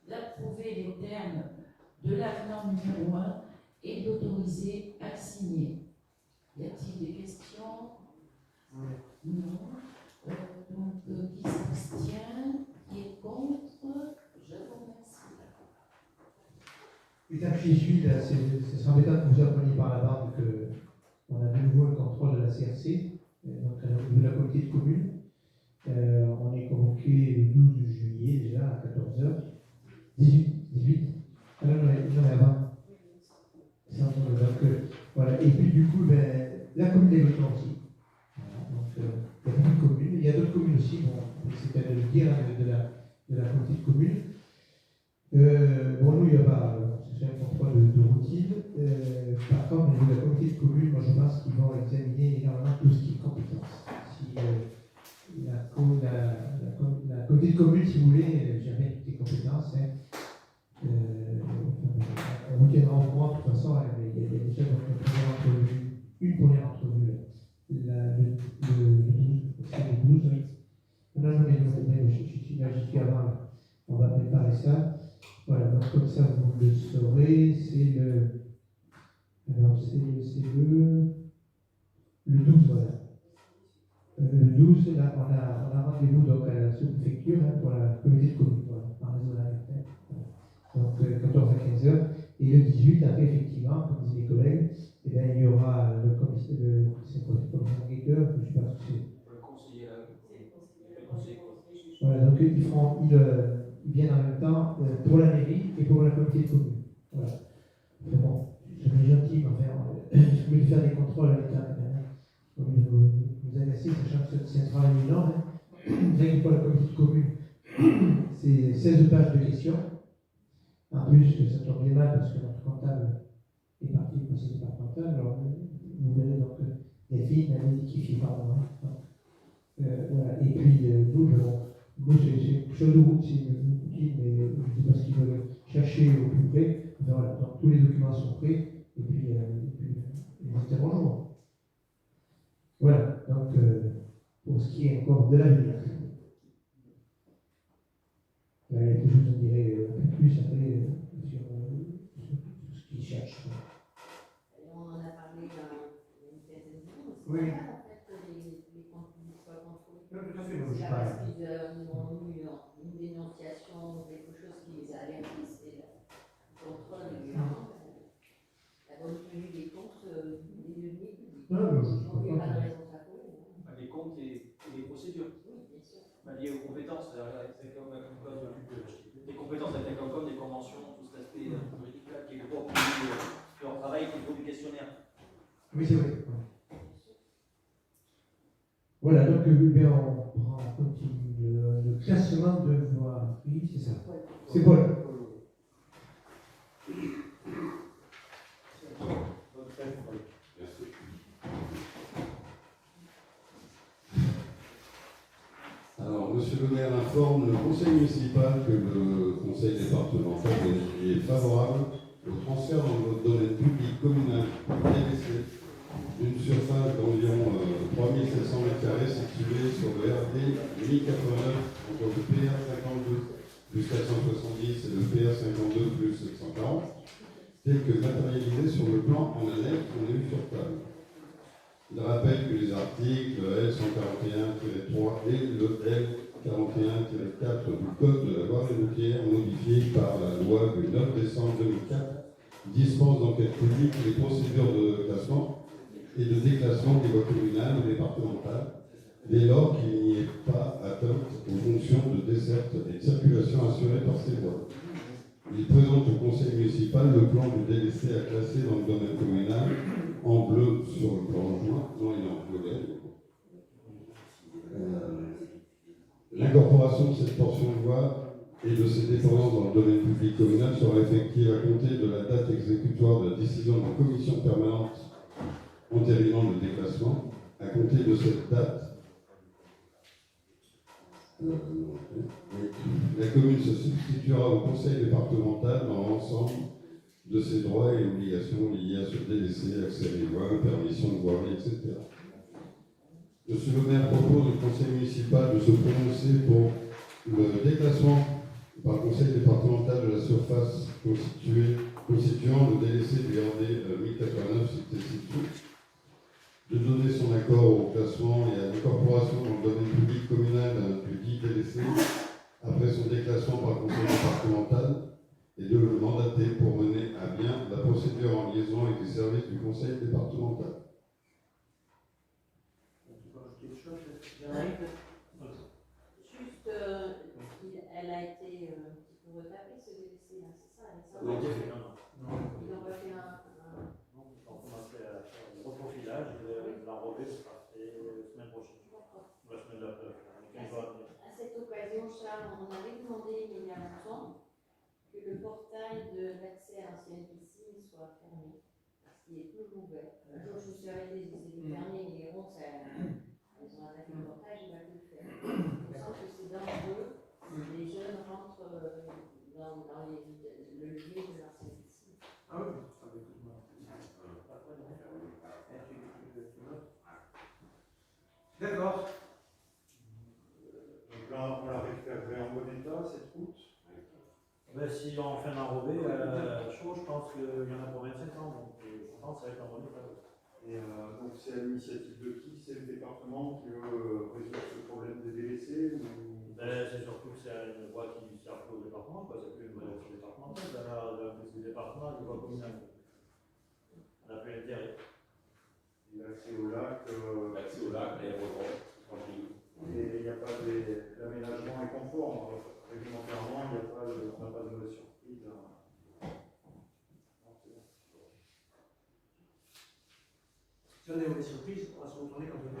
d'approuver les termes de l'avenant numéro 1 et d'autoriser à signer. Y a-t-il des questions? Non. Donc, qui s'abstient? Qui est contre? Je vous remercie. L'étape qui suit, là, ce sera embêtant que vous appreniez par la bande qu'on a de nouveau le contrôle de la CRC, donc au niveau de la communauté de communes. On est convoqué le 12 juillet déjà à 14h. 18. Ah non, mais avant. Donc, voilà. Et puis du coup, la commune des Votants aussi. Voilà. Donc, il y a beaucoup de communes. Il y a d'autres communes aussi, bon, c'est à le dire, de la communauté de communes. Bon, nous, il n'y a pas un contrôle de routine. Par contre, au niveau de la communauté de communes, moi je pense qu'ils vont examiner énormément tout ce qui est compétence. Si la communauté de communes, si vous voulez, jamais toutes les compétences, on vous tiendra au courant de toute façon, mais il y a déjà une première entrevue, le 12, oui. Non, mais je suis avant, on va préparer ça. Voilà, donc comme ça vous le saurez, c'est le 12, voilà. Le 12, là, on a rendez-vous donc à la sous-préfecture pour la communauté de communes, voilà, par réseau là. Donc 14 à 15 heures. Et le 18, après, effectivement, comme disaient mes collègues, eh bien, il y aura le commissaire enquêteur, je ne sais pas ce que c'est. Le conseiller. Voilà, donc ils viennent en même temps pour la mairie et pour la communauté de communes. Voilà. Mais bon, je suis gentil, mais enfin, je voulais faire des contrôles à l'État. Vous agacer, sachant que c'est un travail énorme. Rien que pour la communauté de communes, c'est 16 pages de questions. En plus, ça tombe bien mal parce que notre comptable est parti du conseil départemental. Alors, vous verrez donc Delphine a dit qui par moi. Voilà. Et puis, nous, c'est chose de route, c'est une routine, mais je ne sais pas ce qu'ils veulent chercher au plus près. Enfin, voilà. Donc, tous les documents sont prêts. Et puis ils bonjour. Voilà. Donc, pour ce qui est encore de l'avenir. Là, il y a quelque chose, on dirait, un peu plus après sur ce qu'ils cherchent. On en a parlé il y a une quinzaine de jours. Oui. En fait, les contenus soient contrôlés. Non, tout à fait, moi, je C'est parle. parce qu'ils ont eu une dénonciation, quelque chose qui les a alertés, c'est le contrôle régulièrement. La bonne tenue des comptes des deniers publics. Non, mais je Donc, il n'y a pas de raison de s'affoler. Les comptes et les procédures. Oui, bien sûr. Liées aux compétences, des compétences avec la Concom, des conventions, tout cet aspect juridique là, qui est propre de leur travail, qui est propre du questionnaire. Oui, c'est vrai. Voilà, donc on continue le classement de voix. Oui, c'est ça. C'est Paul. Alors, Monsieur le maire informe le conseil municipal que le conseil départemental est favorable au transfert dans le domaine public communal délaissé d'une surface d'environ 3700 m² située sur le RD 1089 entre le PR52 plus 470 et le PR52 plus 740, tel que matérialisé sur le plan en annexe qu'on a eu sur table. Il rappelle que les articles L141-3 et le L41-4 du Code de la voirie routière modifié par la loi du 9 décembre 2004 dispensent d'enquête publique les procédures de classement et de déclassement des voies communales ou départementales dès lors qu'il n'y ait pas atteinte aux fonctions de desserte et de circulation assurées par ces voies. Il présente au conseil municipal le plan du délaissé à classer dans le domaine communal en bleu sur le plan joint. Non, il est en violet. L'incorporation de cette portion de voie et de ses dépendances dans le domaine public communal sera effective à compter de la date exécutoire de la décision de la commission permanente entérinant le déclassement. À compter de cette date, la commune se substituera au conseil départemental dans l'ensemble de ses droits et obligations liés à ce délaissé, accès à des voies, permission de voirie, etc. Monsieur le maire propose au conseil municipal de se prononcer pour le déclassement par le conseil départemental de la surface constituant le délaissé du RD 1089 cité ci-dessous, de donner son accord au classement et à l'incorporation dans le domaine public communal du dit délaissé après son déclassement par le conseil départemental et de le mandater pour mener à la procédure en liaison avec les services du conseil départemental. Juste, elle a été un petit peu retapée, ce DLC là, c'est ça, Non, Ils ont refait un. On commence à faire le reprofilage, l'enrobé sera fait la semaine prochaine. La semaine d'après. À cette occasion, Charles, on avait demandé il y a longtemps que le portail de l'accès à l'ancienne piscine soit fermé, parce qu'il est toujours ouvert. Un jour, je me suis arrêtée, je disais fermé, mais bon, ils ont attaqué le portail, je ne vais pas le faire. Je sens que c'est dangereux. Les jeunes rentrent dans le lieu de l'ancienne piscine. Ah oui, d'accord. Donc là, on la récupérerait en bon état, cette route. Ben, si on fait un enrobé chaud, je pense qu'il y en a pour 25 ans, donc je pense que ça va être un bon état. Et donc c'est à l'initiative de qui? C'est le département qui veut résoudre ce problème des délaissés ou... C'est surtout que c'est une voie qui ne sert plus au département, quoi. C'est plus une voie départementale, c'est le département, une voie communale. On n'a plus l'intérêt. L'accès au lac, l'aérodrome, et il n'y a pas l'aménagement est conforme. Réglementairement, on n'a pas de mauvaise surprise. Si on est mauvaise surprise, on va se retourner quand on est là.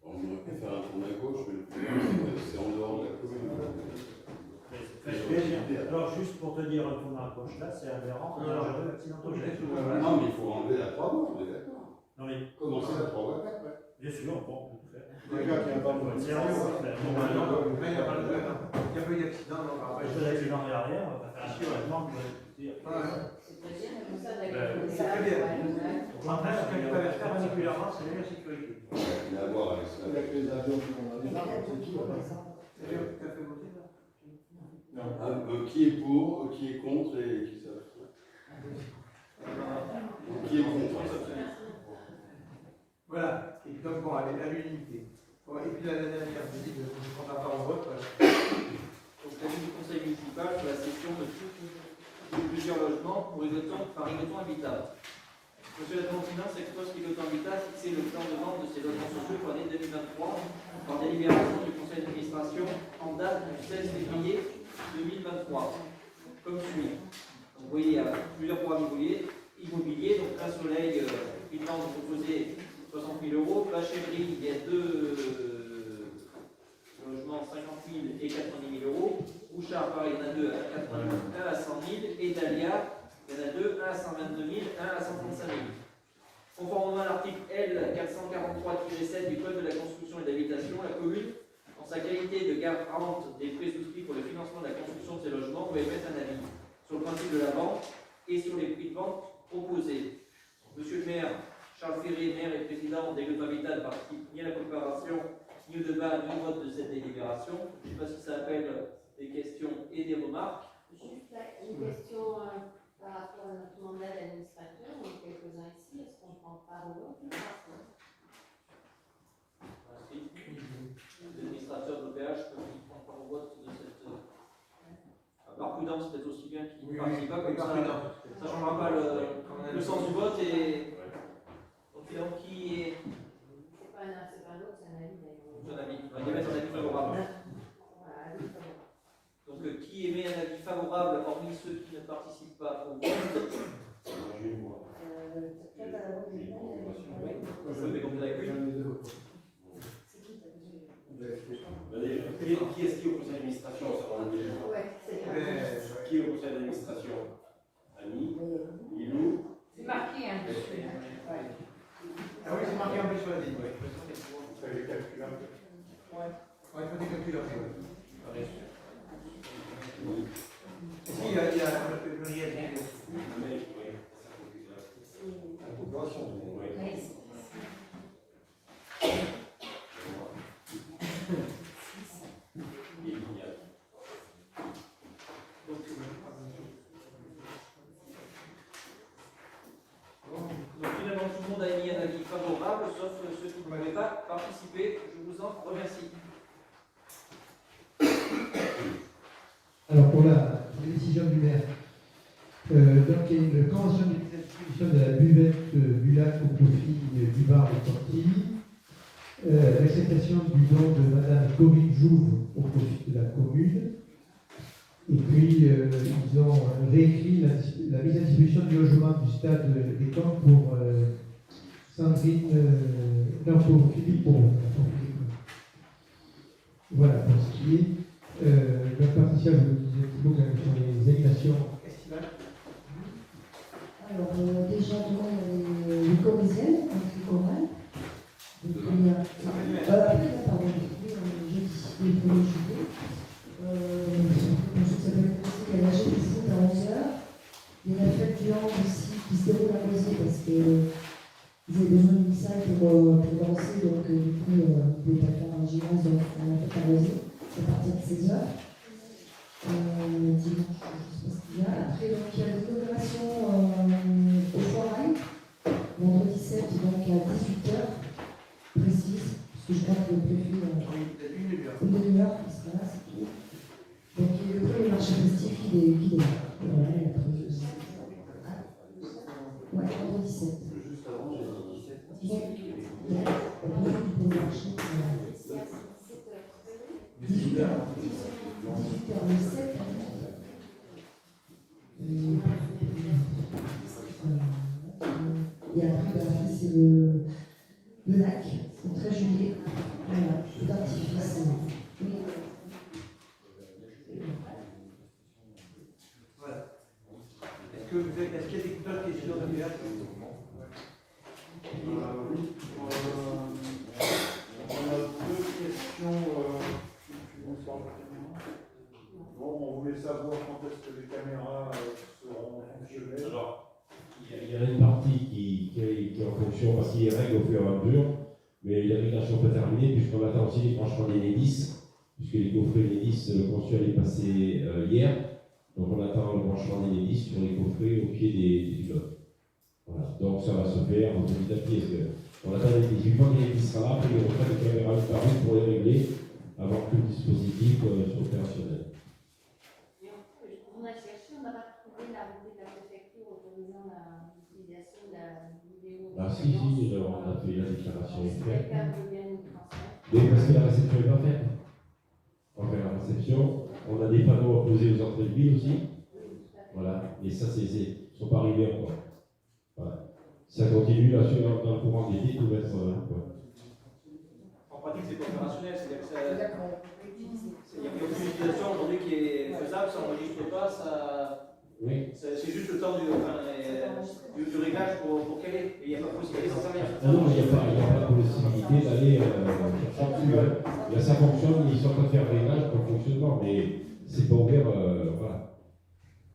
On aurait pu faire un tour à gauche, mais le problème, c'est en dehors de la commune. Alors, juste pour te dire, un tournant à gauche là, c'est aberrant, on a un accidentogène. Non, mais il faut enlever la 3 voies, on est d'accord. Non, mais. Commencer la 3 voies 4, ouais. Bien sûr, bon, on peut tout faire. Le gars qui n'a pas de Sérieux, il n'y a pas eu d'accident, non, je fais l'accident derrière, on va faire un chirurgien, C'est très bien, comme ça, d'accord. C'est très bien. Après, ce qu'ils peuvent faire particulièrement, c'est la sécurité. Mais à voir avec les avions qui vont dans les arbres, c'est qui? Tu as fait voter là? qui est pour, qui est contre et qui s'abstient. Qui est contre? Voilà, et donc bon, à l'unanimité. Bon, et puis la dernière, je dis, je ne prends pas en vote. Voilà. Donc, l'avis du conseil municipal sur la cession de plusieurs logements pour par Rigoton Habitat. Monsieur la Finance expose Rigoton Habitat a fixé le plan de vente de ces logements sociaux pour l'année 2023 par délibération du conseil d'administration en date du 16 février 2023. Comme suit. Donc, vous voyez, il y a plusieurs programmes immobiliers. Donc, Place Soleil, une vente proposée 60 000 €. Place Chevry, il y a deux logements 50 000 et 90 000 €. Bouchard, pareil, il y en a deux à 80 000, un à 100 000. Et Dahlia, il y en a deux, un à 122 000, un à 135 000. Conformément à l'article L 443-7 du Code de la construction et de l'habitation, la commune, en sa qualité de garante des prêts souscrits pour le financement de la construction de ces logements, peut émettre un avis sur le principe de la vente et sur les prix de vente proposés. Monsieur le maire, Charles Ferré, maire et président des Rigoton Habitat, ne participe ni à la préparation, ni au débat, ni au vote de cette délibération. Je ne sais pas si ça appelle des questions et des remarques. Juste une question par rapport à notre mandat d'administrateur, on est quelques-uns ici, est-ce qu'on ne prend pas au vote? Les administrateurs de l'OPH peuvent prendre part au vote de cette. Par prudence, peut-être aussi bien qu'ils ne participent pas, comme ça ne changera pas le sens du vote. Et donc, qui est. C'est pas un vote, c'est un avis d'ailleurs. C'est un avis. On va y mettre un avis favorable. Voilà, avis favorable. Donc, qui émet un avis favorable, hormis ceux qui ne participent pas au vote? Je vais compter avec lui. Qui est-ce qui est au conseil d'administration? Qui est au conseil d'administration? Annie, Lilou. C'est marqué un peu. Ah oui, c'est marqué un peu sur la ligne. Il faut les calculer un peu. Ouais, il faut des calculs après. Si, il y a le réel. Donc finalement, tout le monde a émis un avis favorable, sauf ceux qui ne pouvaient pas participer. Je vous en remercie. Alors pour la décision du maire, Donc il y a une convention de mise à disposition de la buvette du lac au profit du bar de Conti. L'acceptation du don de Madame Corinne Jouve au profit de la commune. Et puis ils ont réécrit la mise à disposition du logement du stade des Camps pour Sandrine, non pour Philippe Pauvre. Voilà pour ce qui est. Donc Patricia, je vous disais un petit mot quand même sur les animations estivales. Alors, déjà, demain, il y a les corésiennes, donc les chorales. Donc, il y a. Après, pardon, jeudi, le 1er juillet. Je s'appelle il y a la GP Foot à 11h. Il y a la fête du hand aussi qui se déroule à Rosier parce qu'ils avaient besoin d'une salle pour danser, donc du coup, ils ne pouvaient pas faire un gymnase, donc on a fait à Rosier à partir de 16h. Dimanche, je ne sais pas ce qu'il y a. Après, donc, il y a l'inauguration au Foirail, vendredi 7, donc à 18h, précise, parce que je crois que le préfet une demi-heure, il sera là, c'est tout. Donc, il y a le premier marché festif qui démarre. Voilà, et après, ouais, vendredi 7. Juste avant, j'ai dit 17. Donc, il y a le premier marché, 18h. 18h, le 7. Et après, c'est le lac, le 13 juillet. Voilà, feu d'artifice. Oui. Voilà. Est-ce qu'il y a d'autres questions de Béat? Oui. On a deux questions. Bon, on voulait savoir quand est-ce que les caméras seront fonctionnelles. Alors, il y a une partie qui est en fonction parce qu'il y a des règles au fur et à mesure, mais la régulation peut terminer puisqu'on attend aussi les branchements des Nédis, puisque les coffrets Nédis conçus allaient passer hier. Donc on attend le branchement des Nédis sur les coffrets au pied des pilotes. Voilà. Donc ça va se faire petit à petit. On attend les Nédis. Une fois que les Nédis sera là, après il y aura des caméras disparues pour les régler avant que le dispositif soit opérationnel. On a cherché, on n'a pas trouvé l'arrêté de la préfecture autorisant l'utilisation de la vidéo. Ah si, on a fait la déclaration est faite. Quelqu'un veut bien nous transmettre. Mais parce que la réception n'est pas faite. On fait la réception, on a des panneaux à poser aux entrées de ville aussi. Voilà, et ça, ils ne sont pas arrivés encore. Voilà. Ça continue là, dans le courant d'été, tout va être. En pratique, c'est pas opérationnel, c'est-à-dire que ça. Il n'y a aucune utilisation aujourd'hui qui est faisable, ça n'enregistre pas, ça. Oui. C'est juste le temps du réglage pour caler. Et il n'y a pas de possibilité d'en servir. Ah non, il n'y a pas de possibilité d'aller chercher dessus. Là, ça fonctionne, ils sont en train de faire le réglage pour le fonctionnement, mais c'est pas ouvert. Voilà.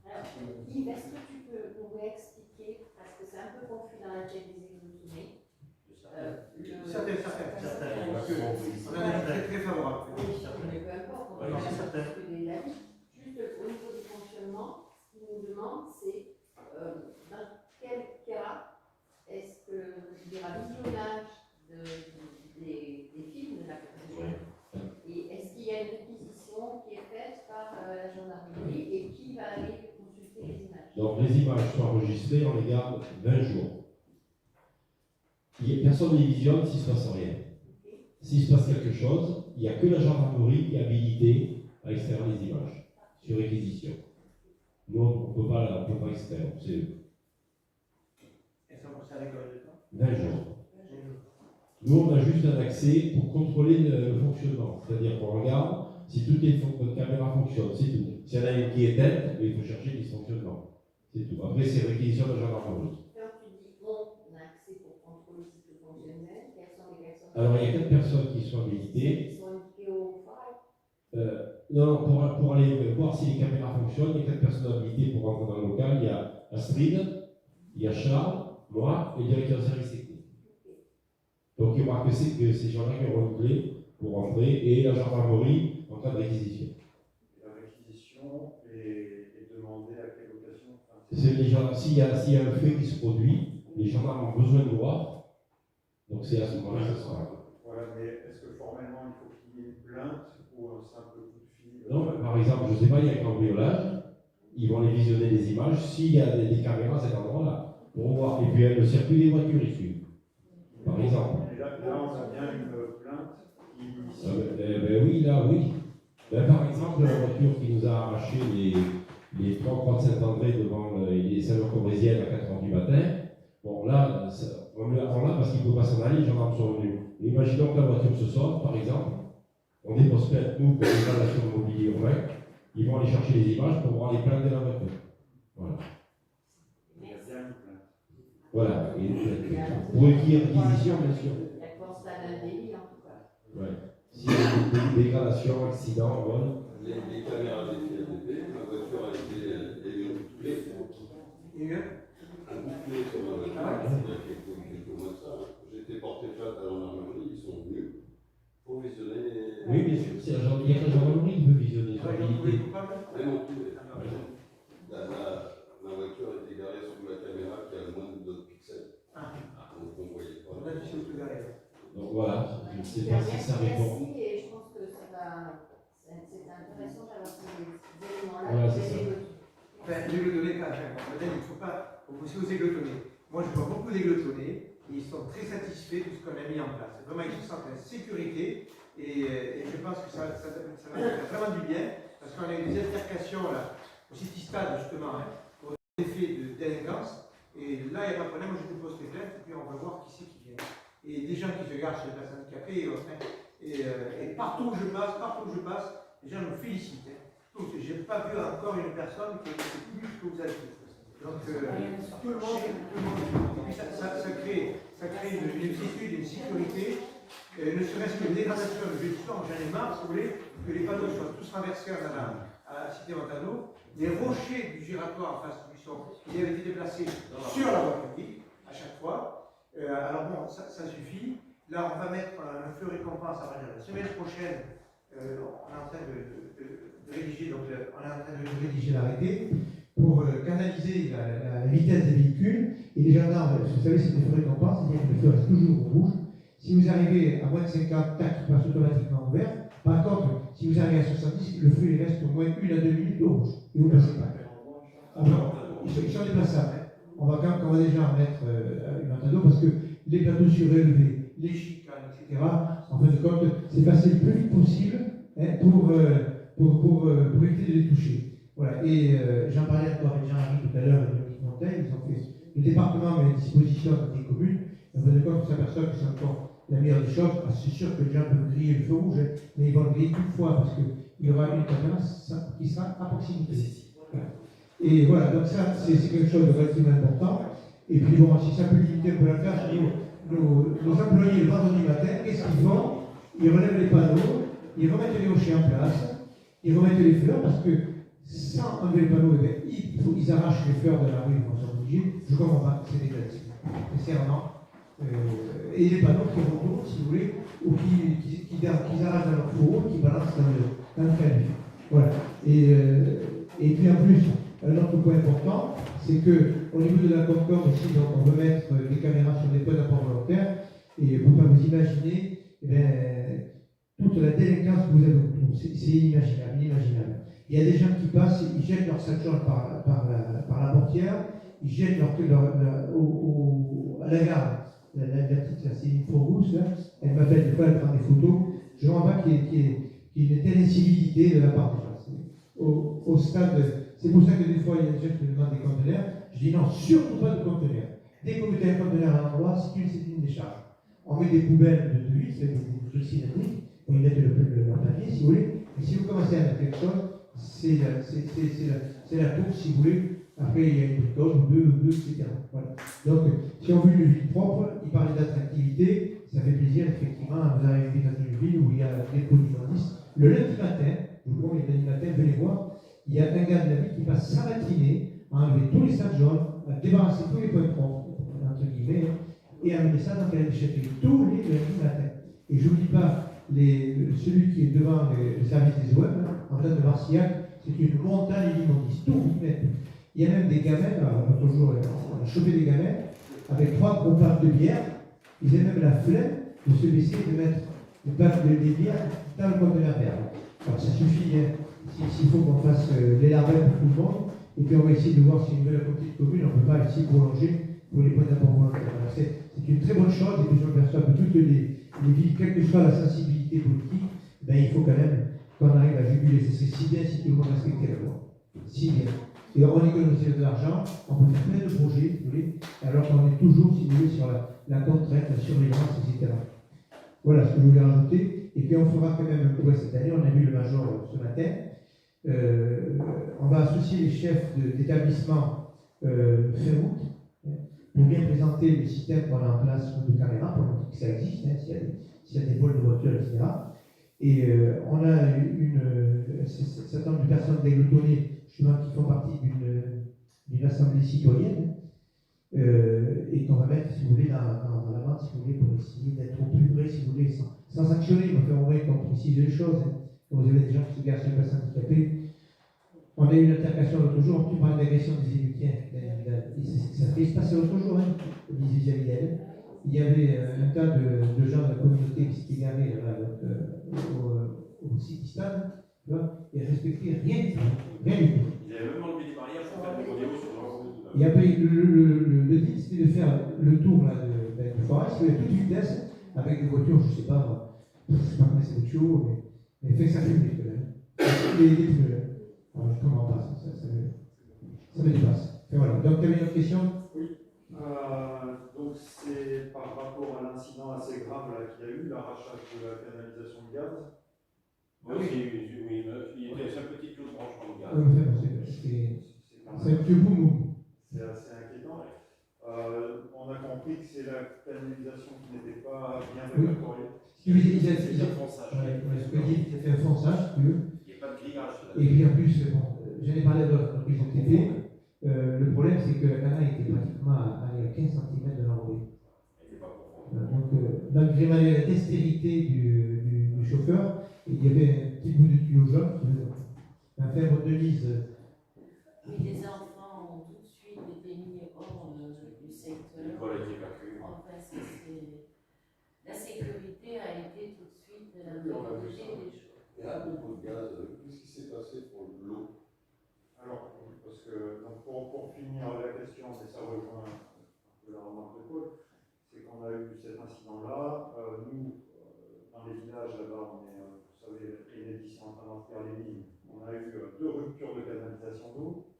Alors, Yves, est-ce que tu peux nous réexpliquer, parce que c'est un peu confus dans la tête des exécutés. Certains. Parce que on a un avis très, très favorable. Oui, mais peu importe, on va discuter l'avis. Juste au niveau du fonctionnement, ce qu'il nous demande, c'est dans quel cas est-ce que il y aura visionnage des films de la production et est-ce qu'il y a une réquisition qui est faite par la gendarmerie et qui va aller consulter les images? Donc les images sont enregistrées, on les garde 20 jours. Personne ne les visionne s'il ne se passe rien. S'il se passe quelque chose, il n'y a que la gendarmerie qui est habilitée à extraire les images sur réquisition. Nous, on ne peut pas extraire, c'est eux. Et ça concerne les codes de temps? 20 jours. Nous, on a juste un accès pour contrôler le fonctionnement. C'est-à-dire qu'on regarde si toutes les caméras fonctionnent, c'est tout. S'il y en a une qui est éteinte, il faut chercher les dysfonctionnements. C'est tout. Après, c'est réquisition de la gendarmerie. Alors, il y a 4 personnes qui sont habilitées. Non, pour aller voir si les caméras fonctionnent, il y a 4 personnes habilitées pour rentrer dans le local. Il y a Astrid, il y a Charles, moi et le directeur de service technique. Donc, il n'y aura que ces gens-là qui auront une clé pour rentrer et la gendarmerie en cas de réquisition. La réquisition est demandée à quelle occasion? S'il y a un fait qui se produit, les gendarmes ont besoin de voir. Donc c'est à ce moment-là que ça sera. Voilà, mais est-ce que formellement il faut qu'il y ait une plainte ou un simple coup de fil? Non, par exemple, je ne sais pas, il y a un cambriolage, ils vont les visionner les images s'il y a des caméras à cet endroit-là, pour voir. Et puis le circuit des voitures ils suivent, par exemple. Et là, on a bien une plainte qui... Oui, là, oui. Par exemple, la voiture qui nous a arraché les 3 croix de Saint-André devant les Saint-Laurent-Combrésiennes à 4h du matin, bon là, on l'a parce qu'il ne peut pas s'en aller, les gendarmes sont venus. Imaginons que la voiture se sort, par exemple, on dépose plainte, nous, pour les installations de mobilier urbain, ils vont aller chercher les images pour voir les plaintes de la voiture. Voilà. Voilà. Pour qu'il y ait réquisition, bien sûr. La constat d'un délit, en tout cas. Ouais. S'il y a des dégradations, accidents, vol. Les caméras des FIADP, ma voiture a été bouclée. Bouclée sur ma voiture. Il y a quelques mois de ça. J'ai été porté plainte à la gendarmerie, ils sont venus pour visionner. Oui, bien sûr, il y a la gendarmerie qui veut visionner sur l'habilité. Mais non plus. Ma voiture était garée sous la caméra qui a moins de 2 pixels. Donc on ne voyait pas. Donc voilà, je ne sais pas si ça répond. Merci, et je pense que ça va. C'est intéressant d'avoir ces éléments-là. Voilà, c'est ça. Les glotonnés, il ne faut pas opposer aux églotonnés. Moi, je vois beaucoup d'églotonnés et ils sont très satisfaits de ce qu'on a mis en place. Vraiment, ils se sentent en sécurité et je pense que ça va faire vraiment du bien parce qu'on a eu des altercations là, au City Stade, justement, pour des faits de délinquance. Et là, il n'y a pas de problème, moi je dépose les plaintes et puis on va voir qui c'est qui vient. Et des gens qui se garent chez les personnes handicapées, et partout où je passe, les gens me félicitent. Je n'ai pas vu encore une personne qui est plus que vous avez fait. Donc, tout le monde. Et puis ça crée une quiétude, une sécurité, ne serait-ce qu'une dégradation de gestion. J'en ai marre, si vous voulez, que les panneaux soient tous renversés à la cité Montano. Les rochers du giratoire en face du buisson, ils avaient été déplacés sur la voie publique à chaque fois. Alors bon, ça suffit. Là, on va mettre un feu récompense à partir de la semaine prochaine. On est en train de rédiger, donc on est en train de rédiger l'arrêté pour canaliser la vitesse des véhicules. Et les gendarmes, vous savez, c'est des feux récompense, c'est-à-dire que le feu reste toujours au rouge. Si vous arrivez à moins de 50, tac, il passe automatiquement au vert. Par contre, si vous arrivez à 70, le feu il reste au moins 1 à 2 minutes au rouge. Et vous ne passez pas. Ah non, ils sont déplaçables. On va déjà en mettre une antenne parce que les plateaux surélevés, les chicanes, etc., en fin de compte, c'est passer le plus vite possible pour éviter de les toucher. Voilà. Et j'en parlais encore avec Jean-Marie tout à l'heure, et Dominique Montel, ils ont fait le département met à disposition des communes. En fin de compte, on s'aperçoit que c'est encore la meilleure des choses. C'est sûr que les gens peuvent griller le feu rouge, mais ils vont le griller une fois parce qu'il y aura une caméra qui sera à proximité. Voilà. Et voilà, donc ça, c'est quelque chose de relativement important. Et puis bon, si ça peut limiter un peu l'affaire, nos employés le vendredi matin, qu'est-ce qu'ils font? Ils relèvent les panneaux, ils remettent les rochers en place, ils remettent les fleurs, parce que sans enlever les panneaux, ils arrachent les fleurs de la rue, ils sont obligés. Je comprends pas, c'est dégueulasse. Sincèrement. Et les panneaux qui retournent, si vous voulez, ou qui arrachent dans leur fourreau, qui balancent dans le train. Voilà. Et puis en plus, un autre point important, c'est qu'au niveau de la Concorde aussi, donc on veut mettre des caméras sur des points d'apport volontaire, et vous pouvez vous imaginer toute la délinquance que vous avez autour. C'est inimaginable. Il y a des gens qui passent, ils jettent leur sac jaune par la portière, ils jettent à la gare. La petite, c'est une fausse, là, elle m'appelle des fois, elle prend des photos. Je ne vois pas qu'il y ait une telle incivilité de la part des gens. Au stade, c'est pour ça que des fois, il y a des gens qui me demandent des conteneurs. Je dis non, surtout pas de conteneurs. Dès que vous mettez un conteneur à un endroit, c'est une décharge. On met des poubelles de 8, c'est des trucs cylindriques, on y met le papier, si vous voulez. Et si vous commencez à mettre quelque chose, c'est la course, si vous voulez. Après, il y a une bricolage, ou deux, etc. Voilà. Donc, si on veut une ville propre, il parlait d'attractivité, ça fait plaisir, effectivement, vous arrivez dans une ville où il y a des polymondistes. Le lundi matin, je vous promets, le lundi matin, venez voir, il y a un gars de la ville qui passe sa matinée à enlever tous les sacs jaunes, à débarrasser tous les points propres, entre guillemets, et à amener ça dans la déchetterie tous les lundis matin. Et je ne vous dis pas, celui qui est devant le service des OM, en date de Marcillac, c'est une montagne d'immondices, tout y mettre. Il y a même des gamins, l'autre jour, on a chopé des gamins avec 3 gros packs de bière. Ils avaient même la flemme de se baisser et de mettre le pack de bière dans le conteneur vert. Alors ça suffit, s'il faut qu'on fasse les larvins pour tout le monde, Et puis on va essayer de voir si une nouvelle communauté de communes, on ne peut pas essayer de prolonger pour les points d'apport volontaire. Alors, c'est une très bonne chose, et puis je m'aperçois que toutes les villes, quelle que soit la sensibilité politique, ben, il faut quand même qu'on arrive à juguler. Ce serait si bien si tout le monde respectait la loi. Si bien. Et on économise de l'argent, on peut faire plein de projets, si vous voulez, alors qu'on est toujours, si vous voulez, sur la contrainte, la surveillance, etc. Voilà ce que je voulais rajouter. Et puis on fera quand même un point cette année, on a vu le major ce matin. On va associer les chefs d'établissement fin août pour bien présenter le système qu'on a en place de caméra, pour montrer que ça existe, s'il y a des vols de voitures, etc. Et on a un certain nombre de personnes d'Aigle-Tonnet, justement, qui font partie d'une assemblée citoyenne, et qu'on va mettre, si vous voulez, dans la vente, si vous voulez, pour essayer d'être au plus près, si vous voulez, sans sanctionner, mais faire au moins qu'on précise les choses. Quand vous avez des gens qui se garent sur une personne handicapée, on a eu une altercation l'autre jour, tu parles d'agression des élus, tiens, ça fait se passer l'autre jour, vis-à-vis d'elle. Il y avait un tas de gens de la communauté qui s'étaient garés au City-Stade, tu vois, et respectaient rien du tout. Rien du tout. Ils avaient même enlevé des barrières pour faire des rodéos sur leur route. Et après, le deal, c'était de faire le tour là, de Forest, il y avait toute vitesse, avec des voitures, je ne sais pas, moi, je ne sais pas comment c'est chaud, mais fait que ça fume quand même. Les pneus. Alors, je ne comprends pas, ça me dépasse. Et voilà. Donc, tu avais une autre question? Oui. Donc, c'est par rapport à l'incident assez grave qu'il y a eu, l'arrachage de la canalisation de gaz. Oui, il était sa petite chose branchement de gaz. C'est un petit boum. C'est assez inquiétant. On a compris que c'est la canalisation qui n'était pas bien répertoriée. Il a fait un fonçage. Il a fait un fonçage, si tu veux. Il n'y a pas de grillage. Et puis en plus, bon, j'en ai parlé à d'autres entreprises de TV. Le problème, c'est que la canal était pratiquement à 15 cm de l'enrobé. Donc, malgré la dextérité du chauffeur, il y avait un petit bout de tuyau jaune. La fèvre de Denise. Oui, les enfants ont tout de suite été mis hors du secteur. L'école a été évacuée. Enfin, la sécurité a été tout de suite la priorité des choses. Et à propos de gaz, qu'est-ce qui s'est passé pour l'eau? Alors, parce que donc pour finir la question, mais ça rejoint un peu la remarque de Paul, c'est qu'on a eu cet incident-là. Nous, dans les villages là-bas, on est, vous savez, Enedis est en train d'en faire les lignes. On a eu 2 ruptures de canalisation d'eau.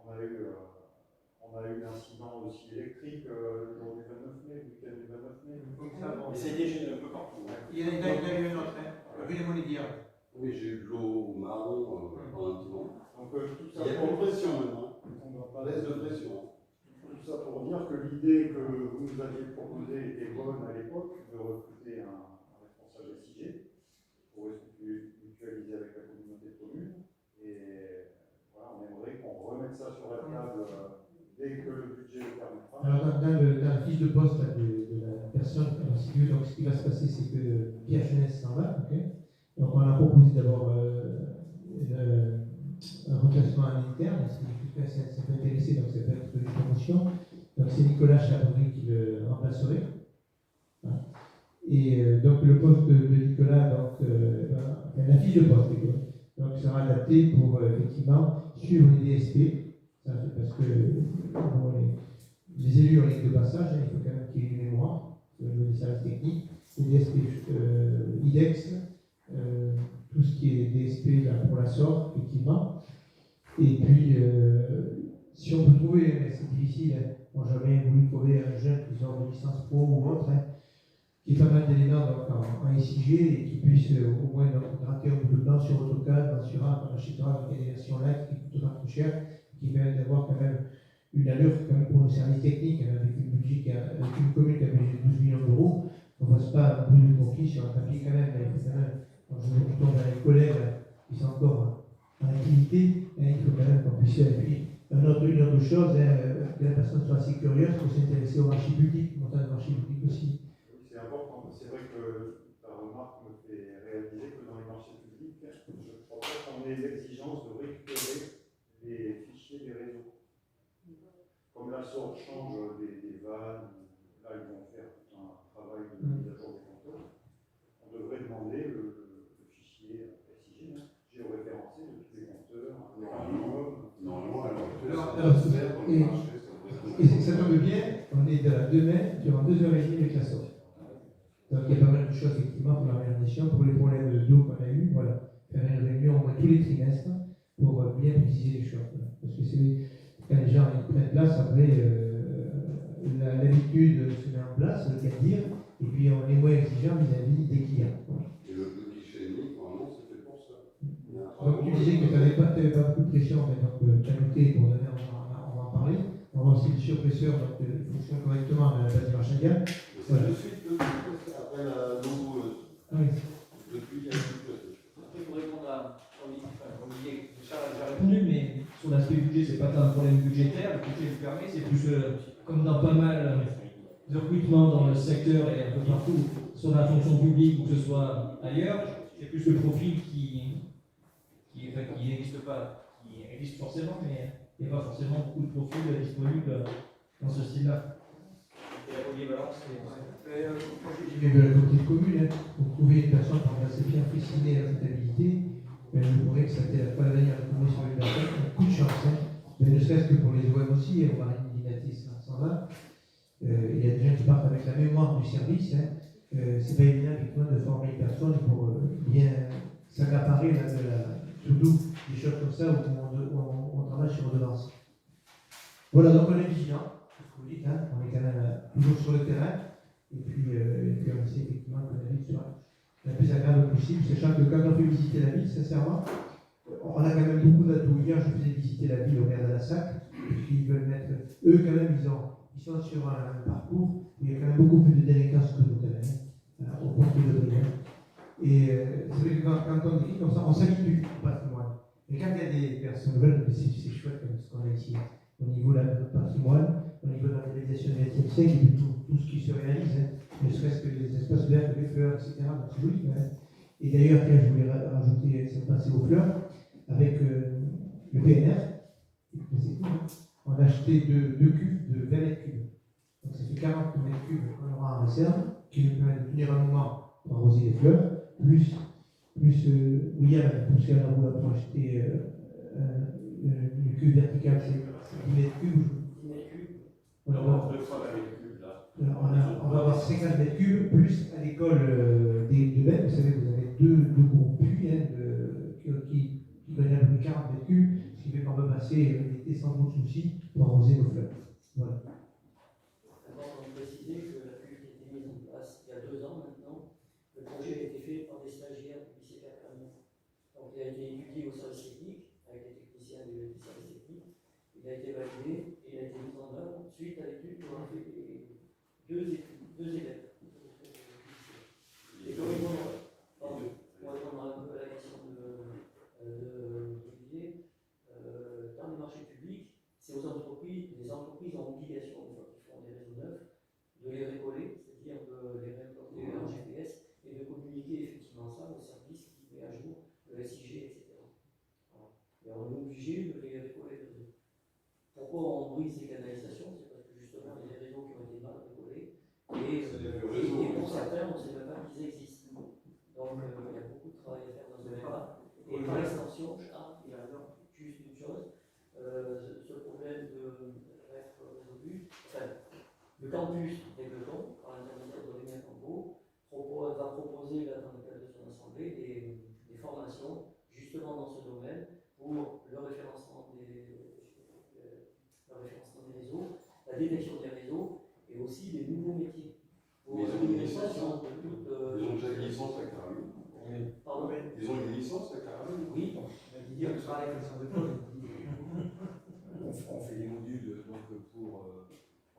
On a eu l'incident aussi électrique le jour du 29 mai, le week-end du 29 mai. Et ça a été gêné un peu partout. Il y en a eu un autre, rue des Monédières. Oui, j'ai eu de l'eau marron pendant un petit moment. Donc, tout ça il y a une pression maintenant. On laisse de pression. Tout ça pour dire que l'idée que vous nous aviez proposée était bonne à l'époque, de recruter un responsable SIG pour mutualiser avec la communauté de communes. Et voilà, on aimerait qu'on remette ça sur la table dès que le budget le permettra. Alors, dans la fiche de poste là, de la personne, donc, ce qui va se passer, c'est que Pierre Jeunesse s'en va. Okay. Donc, on a proposé d'abord un remplacement à l'interne, ça peut intéresser, donc ça peut être une promotion. Donc, c'est Nicolas Chabry qui le remplacerait. Et donc, le poste de Nicolas, donc, la fiche de poste, donc, sera adaptée pour effectivement suivre les DSP. Ça, parce que les élus ont les 2 passages, il faut quand même qu'il y ait une mémoire au niveau des services techniques, les DSP IDEX, tout ce qui est DSP là, pour la SOR, effectivement. Et puis, si on peut trouver, mais c'est difficile, moi j'aurais voulu trouver un jeune qui sort de licence pro ou autre, qui ait pas mal d'éléments en SIG et qui puisse au moins gratter un bout de plan sur AutoCAD, dans Sura, on achètera des versions là qui coûtera trop cher, qui permettent d'avoir quand même une allure quand même pour nos services techniques, avec une budget avec une commune qui a 12 millions d'euros, on ne fasse pas un peu de conflit sur un papier quand même, quand je tourne vers les collègues qui sont encore en activité, il faut quand même qu'on puisse. Et puis, une autre chose, que la personne soit assez curieuse pour s'intéresser au marché public, montant de marché public aussi. Oui, c'est important. C'est vrai que ta remarque me fait réaliser que dans les marchés publics, je ne crois pas qu'on ait l'exigence de récupérer les fichiers des réseaux. Comme la sorte change des vannes, là ils vont faire tout un travail de mise à jour des compteurs, on devrait demander le fichier SIG, géoréférencé de tous les compteurs, un minimum. Non, Alors, faire dans le marché, ça devrait et ça tombe bien, on est demain durant 2h30 avec la sorte. Donc il y a pas mal de choses effectivement pour la réorganisation, pour les problèmes d'eau qu'on a eu, voilà. Faire une réunion au moins tous les trimestres pour bien préciser les choses. Voilà. Parce que c'est quand les gens ils prennent place, après l'habitude se met en place, le cas de dire, et puis on est moins exigeant vis-à-vis des clients. Voilà. Et le guichet unique, normalement, c'était pour ça. Donc tu disais que tu n'avais pas beaucoup de pression, mais donc tu as noté, pour donner, on va en parler. On va aussi le surpresseur, donc il fonctionne correctement à la base de Marchagall. Voilà. De suite, après la logo, oui. Depuis, il y a une chose. Après, pour répondre à Olivier, Charles, J'ai répondu, mais sur l'aspect budget, c'est pas tant un problème budgétaire, le budget le permet, c'est plus comme dans pas mal de recrutements dans le secteur et un peu partout, soit dans la fonction publique ou que ce soit ailleurs, c'est plus le profil qui n'existe pas, qui existe forcément, mais il n'y a pas forcément beaucoup de profils disponibles dans ce style-là. et la polyvalence, J'ai vu la côté commune, hein, pour trouver une personne pour remplacer Pierre Frissinet à la comptabilité, je pourrais que ça n'était pas la dernière trouver sur une personne, un coup de chance, hein. Mais ne serait-ce que pour les OM aussi, on va Dinatis 120, il y a des gens qui partent avec la mémoire du service, hein. C'est pas évident effectivement de former une personne pour bien s'accaparer surtout des choses comme ça où on travaille sur redevance. Voilà, donc on est vigilant, c'est ce que vous dites, hein. On est quand même toujours sur le terrain. Et puis on essaie effectivement que la ville soit la plus agréable possible, sachant que quand on fait visiter la ville, sincèrement, on a quand même beaucoup d'atouts. Hier, je faisais visiter la ville au maire de la SAC, ils veulent mettre, eux quand même, ils sont sur un parcours où il y a quand même beaucoup plus de délinquance que nous quand même, au profit de rien. Et c'est vrai que quand on écrit comme ça, on s'habitue au patrimoine. Et quand il y a des personnes nouvelles, c'est chouette comme ce qu'on a ici, au niveau de notre patrimoine, au niveau de la réalisation du XXe siècle, et puis tout ce qui se réalise, hein, ne serait-ce que les espaces verts, les fleurs, etc. Donc c'est joli quand même. Et d'ailleurs, je voulais rajouter, c'est passé aux fleurs, avec le PNR, c'est tout, hein. On a acheté deux cuves de 20 mètres cubes. Donc ça fait 40 mètres cubes qu'on aura en réserve, qui nous permet de tenir un moment pour arroser les fleurs, plus William a poussé à la roue pour acheter une cuve verticale, c'est 10 mètres cubes. On va avoir 50 mètres cubes, plus à l'école de Belle, vous savez, vous avez deux gros puits qui donnent à peu près 40 mètres cubes, ce qui fait qu'on peut passer l'été sans trop de soucis pour arroser nos fleurs. Voilà. C'est important de préciser que la cuve qui a été mise en place il y a 2 ans maintenant, le projet a été fait par des stagiaires du lycée Carcanou. Donc il a été étudié au service technique, avec les techniciens du service technique, il a été validé et il a été mis en œuvre suite à l'étude qu'ont fait les deux élèves. Et pour répondre un peu à la question d'Olivier, dans les marchés publics, c'est aux entreprises, les entreprises ont obligation, une fois qu'ils font des réseaux neufs, de les récoller, c'est-à-dire de les réimporter en GPS et de communiquer effectivement ça au service qui met à jour le SIG, etc. Voilà. Et on est obligé de les récoller de réseaux. Pourquoi on brise les canalisations? C'est parce que justement il y a des réseaux qui ont été mal récollés et pour certains on ne sait même pas qu'ils existent. Donc il y a beaucoup de travail à faire dans ce domaine-là. Et par extension, il y a juste une chose, ce problème de être résolu. Enfin, le campus d'Aigleton, par l'intermédiaire de Rémi Campo, va proposer là, dans le cadre de son assemblée des formations justement dans ce domaine pour le référencement des réseaux, la détection des réseaux et aussi des nouveaux métiers. Pour ils ont une licence, de toute, ils ont déjà une licence à Caraville. Pardon? Ils ont une licence à Caraville. Oui. On fait des modules donc, pour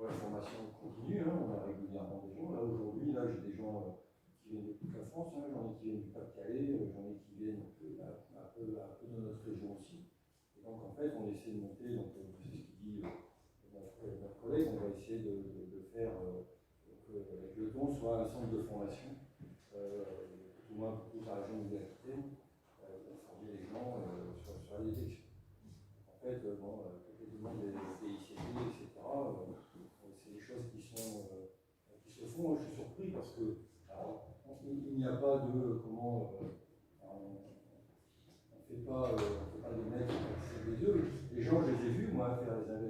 la formation continue, hein, on a régulièrement des gens. Là aujourd'hui, j'ai des gens qui viennent de toute la France, hein, j'en ai qui viennent du Pas-de-Calais, j'en ai qui viennent un peu de notre région aussi. Et donc en fait, on essaie de monter, donc c'est ce qu'il dit notre collègue, on va essayer de faire avec le don soit un centre de formation, tout au moins pour toute la région de l'Aquitaine, pour former les gens sur la détection. En fait, les demandes des ICT, etc., c'est des choses qui se font. Je suis surpris parce que il n'y a pas de on ne fait pas des mecs avec les deux. Les gens, je les ai vus, moi, faire les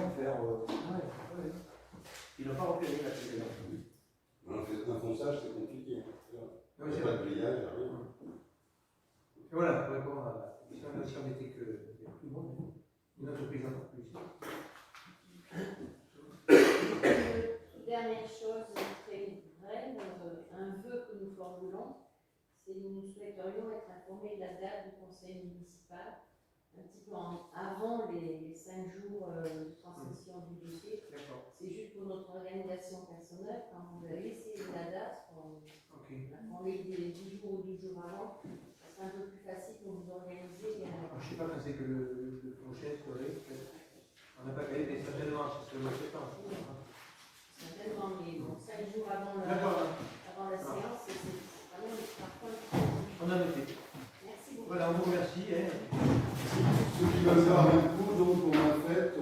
faire. Ils n'ont pas repéré la clé. Un fonçage, c'est compliqué. Non, Il n'y c'est a pas vrai. de grillage, rien. Et voilà, pour répondre à si on n'était que tout le monde, une entreprise encore plus. Dernière chose très brève, un vœu que nous formulons, c'est que nous souhaiterions être informés de la date du conseil municipal, un petit peu avant les 5 jours de transmission du dossier. C'est juste pour notre organisation personnelle, quand vous avez laissé la date, on les 10 jours ou 12 jours avant, ça sera un peu plus facile pour vous organiser. Je ne sais pas quand c'est que le prochain soirée. On n'a pas gagné, mais certainement, c'est le mois de septembre. Certainement, mais bon, 5 jours avant la séance, c'est vraiment parfois. On a noté. Merci beaucoup. Voilà, on vous remercie. Ceux qui veulent faire un coup, donc on a fait.